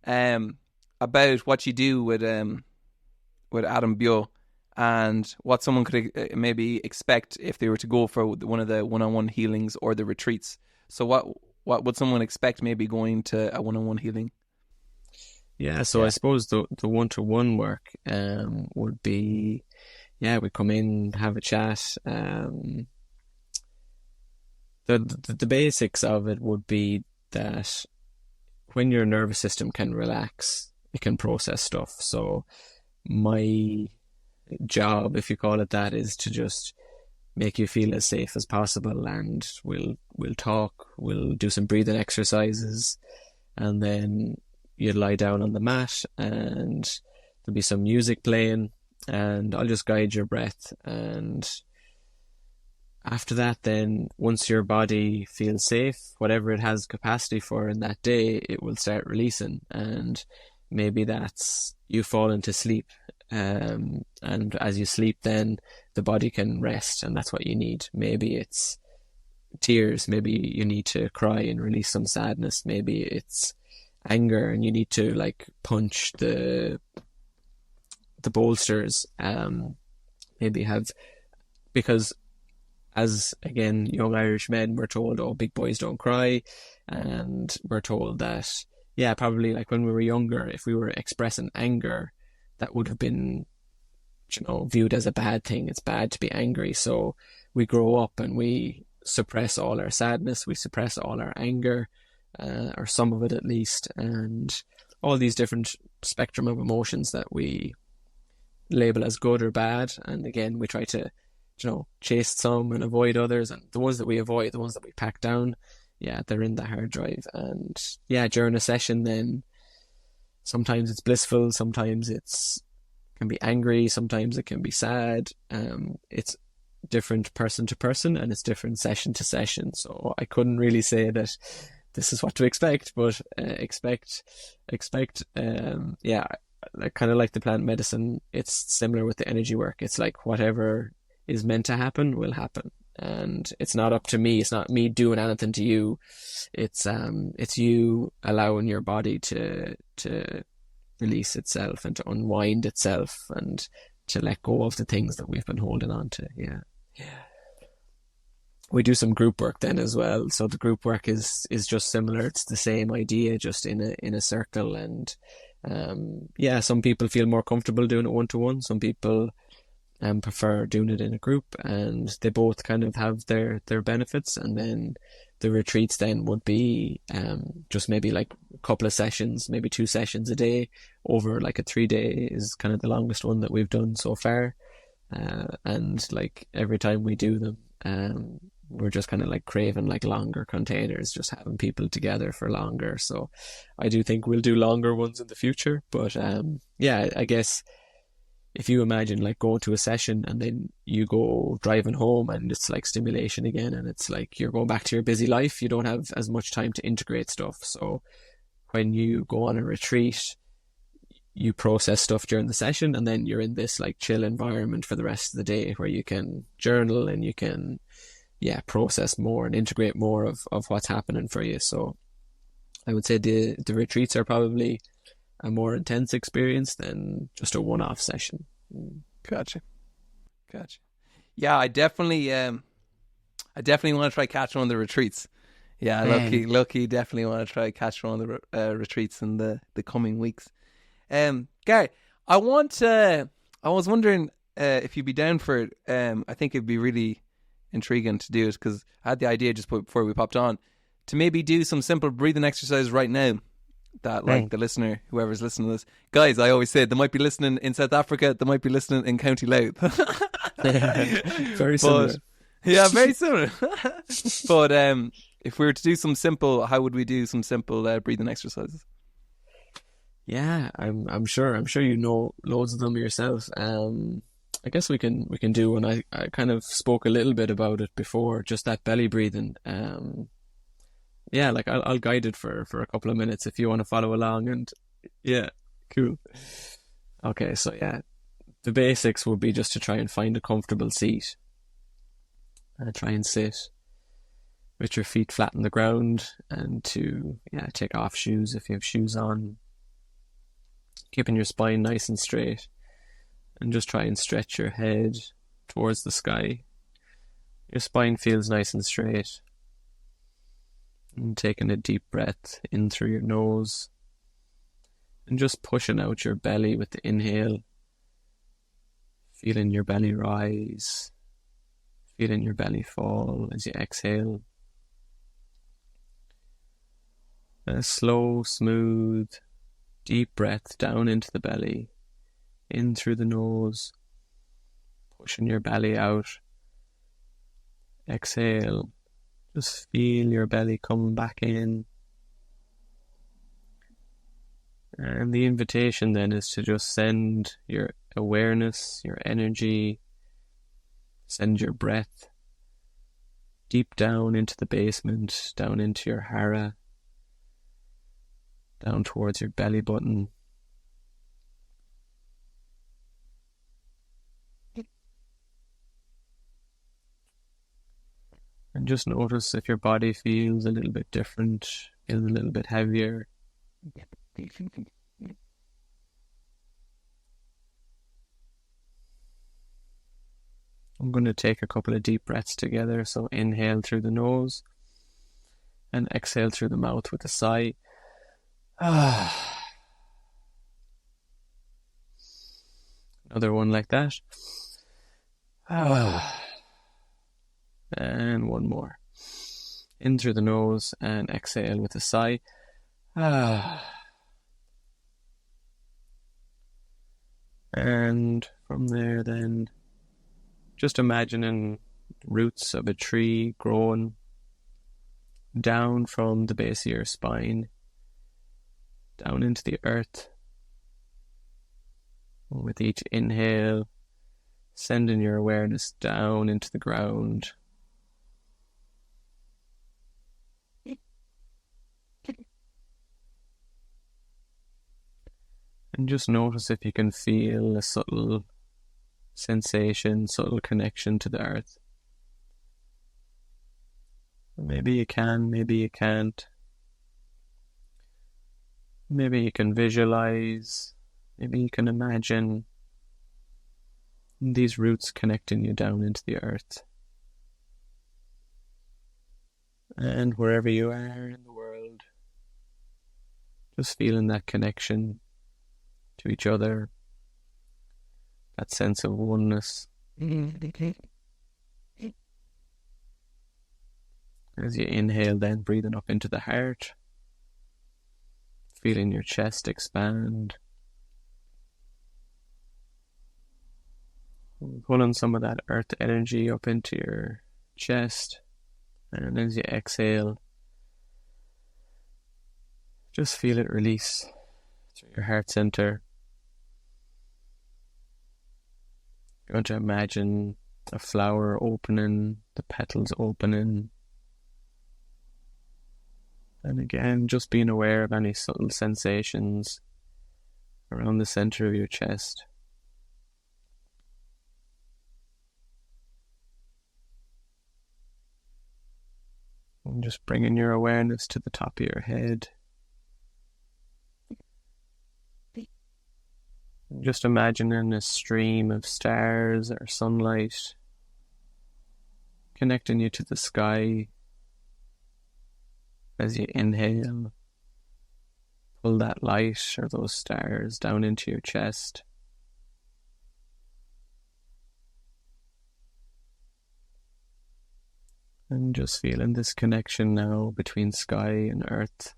S1: about what you do with Adam Beo, and what someone could maybe expect if they were to go for one of the one-on-one healings or the retreats. So what would someone expect maybe going to a one-on-one healing?
S2: I suppose the one-to-one work would be, we come in, have a chat. The basics of it would be that when your nervous system can relax, it can process stuff. So my job, if you call it that, is to just make you feel as safe as possible, and we'll talk, we'll do some breathing exercises, and then you lie down on the mat and there'll be some music playing, and I'll just guide your breath. And after that, then once your body feels safe, whatever it has capacity for in that day, it will start releasing, and maybe that's you fall into sleep. And as you sleep, then the body can rest, and that's what you need. Maybe it's tears, maybe you need to cry and release some sadness, maybe it's anger and you need to like punch the bolsters. Maybe because as again young Irish men, we're told, oh, big boys don't cry, and we're told that probably like when we were younger, if we were expressing anger, that would have been, you know, viewed as a bad thing. It's bad to be angry. So we grow up and we suppress all our sadness, we suppress all our anger, or some of it at least, and all these different spectrum of emotions that we label as good or bad. And again, we try to, you know, chase some and avoid others, and the ones that we avoid, the ones that we pack down, they're in the hard drive. And during a session, then sometimes it's blissful, sometimes it's can be angry, sometimes it can be sad. It's different person to person, and it's different session to session. So I couldn't really say that this is what to expect, but expect. Like kind of like the plant medicine, it's similar with the energy work. It's like whatever is meant to happen will happen, and it's not up to me. It's not me doing anything to you. It's you allowing your body to release itself and to unwind itself and to let go of the things that we've been holding on to. We do some group work then as well. So the group work is just similar. It's the same idea, just in a circle. And some people feel more comfortable doing it one-to-one. Some people prefer doing it in a group, and they both kind of have their benefits. And then the retreats then would be just maybe like a couple of sessions, maybe 2 sessions a day over like a 3-day is kind of the longest one that we've done so far. And like every time we do them, we're just kind of like craving like longer containers, just having people together for longer. So I do think we'll do longer ones in the future. But yeah, I guess if you imagine like going to a session and then you go driving home and it's like stimulation again, and it's like you're going back to your busy life, you don't have as much time to integrate stuff. So when you go on a retreat, you process stuff during the session, and then you're in this like chill environment for the rest of the day where you can journal and you can process more and integrate more of what's happening for you. So I would say the retreats are probably a more intense experience than just a one-off session.
S1: Gotcha. Yeah, I definitely want to try catch one of the retreats. Yeah, lucky, definitely want to try catch one of the retreats in the coming weeks. Gary, I was wondering if you'd be down for it. I think it'd be really intriguing to do it, because I had the idea just before we popped on to maybe do some simple breathing exercises right now that like the listener, whoever's listening to this, guys, I always say they might be listening in South Africa, they might be listening in County Louth.
S2: Very similar.
S1: Yeah, very similar. But if we were to do some simple, how would we do some simple breathing exercises?
S2: Yeah, I'm sure you know loads of them yourself. I guess we can do one. I kind of spoke a little bit about it before, just that belly breathing. Yeah, like I'll guide it for a couple of minutes if you want to follow along. And yeah, cool. Okay, so yeah, the basics would be just to try and find a comfortable seat. Try and sit with your feet flat on the ground, and to take off shoes if you have shoes on. Keeping your spine nice and straight, and just try and stretch your head towards the sky. Your spine feels nice and straight. And taking a deep breath in through your nose, and just pushing out your belly with the inhale. Feeling your belly rise, feeling your belly fall as you exhale. A slow, smooth, deep breath down into the belly, in through the nose, pushing your belly out. Exhale, just feel your belly come back in. And the invitation then is to just send your awareness, your energy, send your breath deep down into the basement, down into your hara, down towards your belly button. And just notice if your body feels a little bit different, feels a little bit heavier. I'm going to take a couple of deep breaths together. So inhale through the nose and exhale through the mouth with a sigh. Another one like that. And one more. In through the nose and exhale with a sigh. And from there then, just imagining roots of a tree growing down from the base of your spine, down into the earth. With each inhale, sending your awareness down into the ground. And just notice if you can feel a subtle sensation, subtle connection to the earth. Maybe you can, maybe you can't. Maybe you can visualize, maybe you can imagine these roots connecting you down into the earth. And wherever you are in the world, just feeling that connection to each other, that sense of oneness. As you inhale, then breathing up into the heart, feeling your chest expand, pulling some of that earth energy up into your chest, And as you exhale, just feel it release through your heart center. You're going to imagine a flower opening, the petals opening. And again, just being aware of any subtle sensations around the center of your chest. And just bringing your awareness to the top of your head. And just imagining a stream of stars or sunlight connecting you to the sky. As you inhale, pull that light or those stars down into your chest. And just feeling this connection now between sky and earth.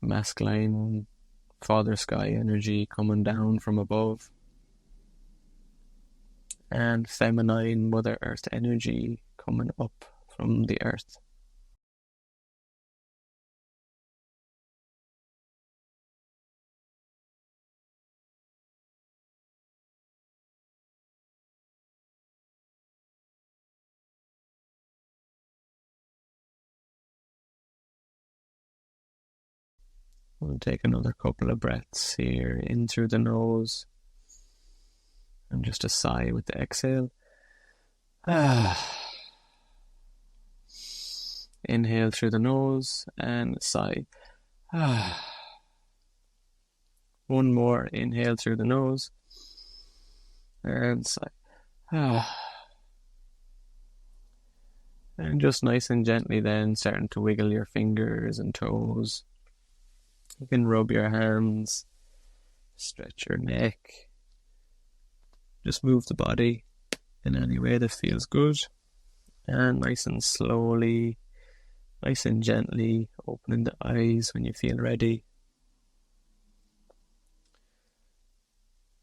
S2: Masculine father sky energy coming down from above. And feminine mother earth energy coming up from the earth. We'll take another couple of breaths here in through the nose. And just a sigh with the exhale. Inhale through the nose and sigh. One more. Inhale through the nose and sigh. And just nice and gently then starting to wiggle your fingers and toes. You can rub your arms, stretch your neck. Just move the body in any way that feels good. And nice and slowly, nice and gently, opening the eyes when you feel ready.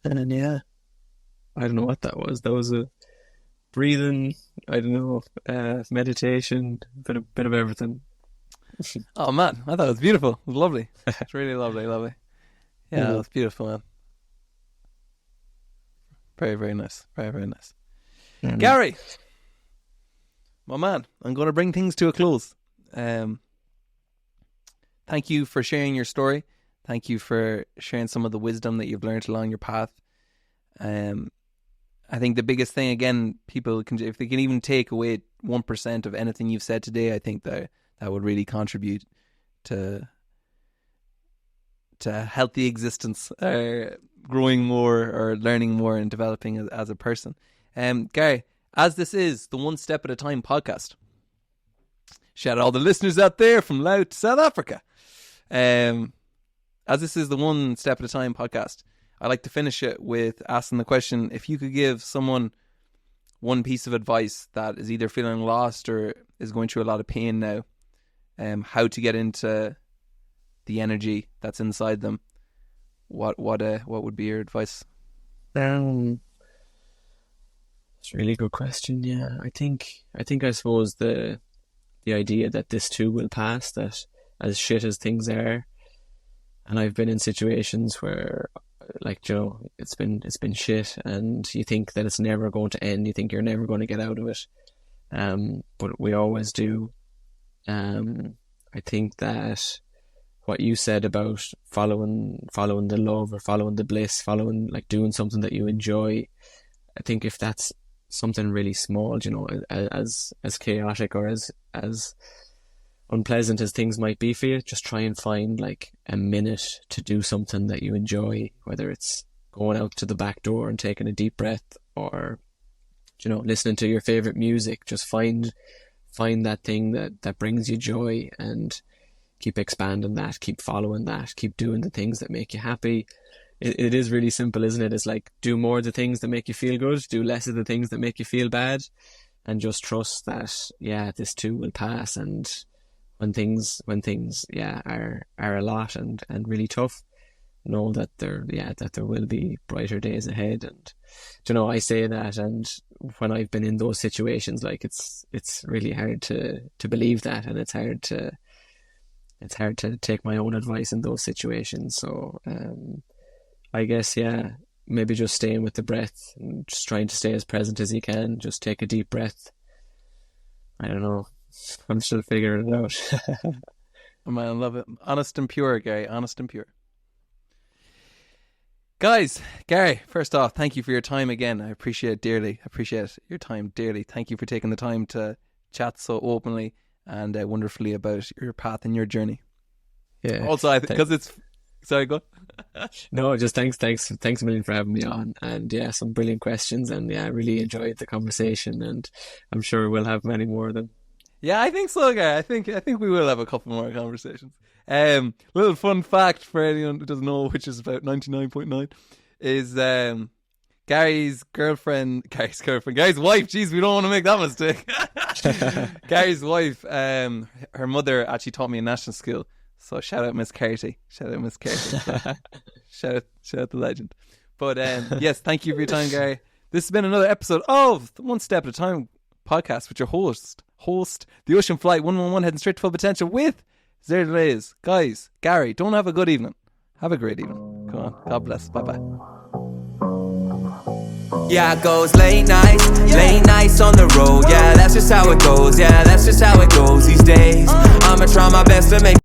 S2: And yeah, I don't know what that was. That was a breathing, I don't know, meditation, bit of everything.
S1: Oh man, I thought it was beautiful. It was lovely. It's really lovely. Yeah, it was beautiful, man. Very, very nice. Very, very nice. Gary, my man, I'm going to bring things to a close. Thank you for sharing your story. Thank you for sharing some of the wisdom that you've learned along your path. I think the biggest thing, again, people can, if they can even take away 1% of anything you've said today, I think that would really contribute to healthy existence, growing more or learning more and developing as a person. Gary, as this is the One Step at a Time podcast, shout out all the listeners out there from Laos to South Africa. As this is the One Step at a Time podcast, I like to finish it with asking the question, if you could give someone one piece of advice that is either feeling lost or is going through a lot of pain now, how to get into the energy that's inside them, what would be your advice?
S2: It's a really good question. Yeah, I suppose the idea that this too will pass, that as shit as things are, and I've been in situations where, like, you know, it's been shit, and you think that it's never going to end. You think you're never going to get out of it, but we always do. I think that what you said about following the love or following the bliss, following, like, doing something that you enjoy, I think if that's something really small, you know, as chaotic or as unpleasant as things might be for you, just try and find like a minute to do something that you enjoy, whether it's going out to the back door and taking a deep breath, or, you know, listening to your favorite music. Just find that thing that brings you joy, and keep expanding that, keep following that, keep doing the things that make you happy. It is really simple, isn't it? It's like, do more of the things that make you feel good, do less of the things that make you feel bad, and just trust that, yeah, this too will pass. And when things are a lot and really tough, know that there will be brighter days ahead. And, you know, I say that, and when I've been in those situations, like it's really hard to believe that, and it's hard to take my own advice in those situations. So I guess, yeah, maybe just staying with the breath and just trying to stay as present as you can. Just take a deep breath. I don't know. I'm still figuring it out.
S1: Oh man, I love it. Honest and pure, Gary. Honest and pure. Guys, Gary, first off, thank you for your time again. I appreciate it dearly. I appreciate your time dearly. Thank you for taking the time to chat so openly and wonderfully about your path and your journey.
S2: Yeah.
S1: Also, because it's... Sorry, go on.
S2: No, just thanks a million for having me on. And yeah, some brilliant questions. And yeah, I really enjoyed the conversation. And I'm sure we'll have many more of them.
S1: Yeah, I think so, Gary. I think we will have a couple more conversations. Little fun fact for anyone who doesn't know, which is about 99.9, is Gary's wife. Jeez, we don't want to make that mistake. Gary's wife, her mother actually taught me in national school. So shout out Miss Carty. Shout out the legend. But yes, thank you for your time, Gary. This has been another episode of the One Step at a Time podcast with your host, the Ocean Flight 111, heading straight to full potential with zero delays. Guys, Gary, don't have a good evening. Have a great evening. Come on. God bless. Bye-bye.
S3: Yeah, it goes late nights on the road. Yeah, that's just how it goes. Yeah, that's just how it goes these days. I'ma try my best to make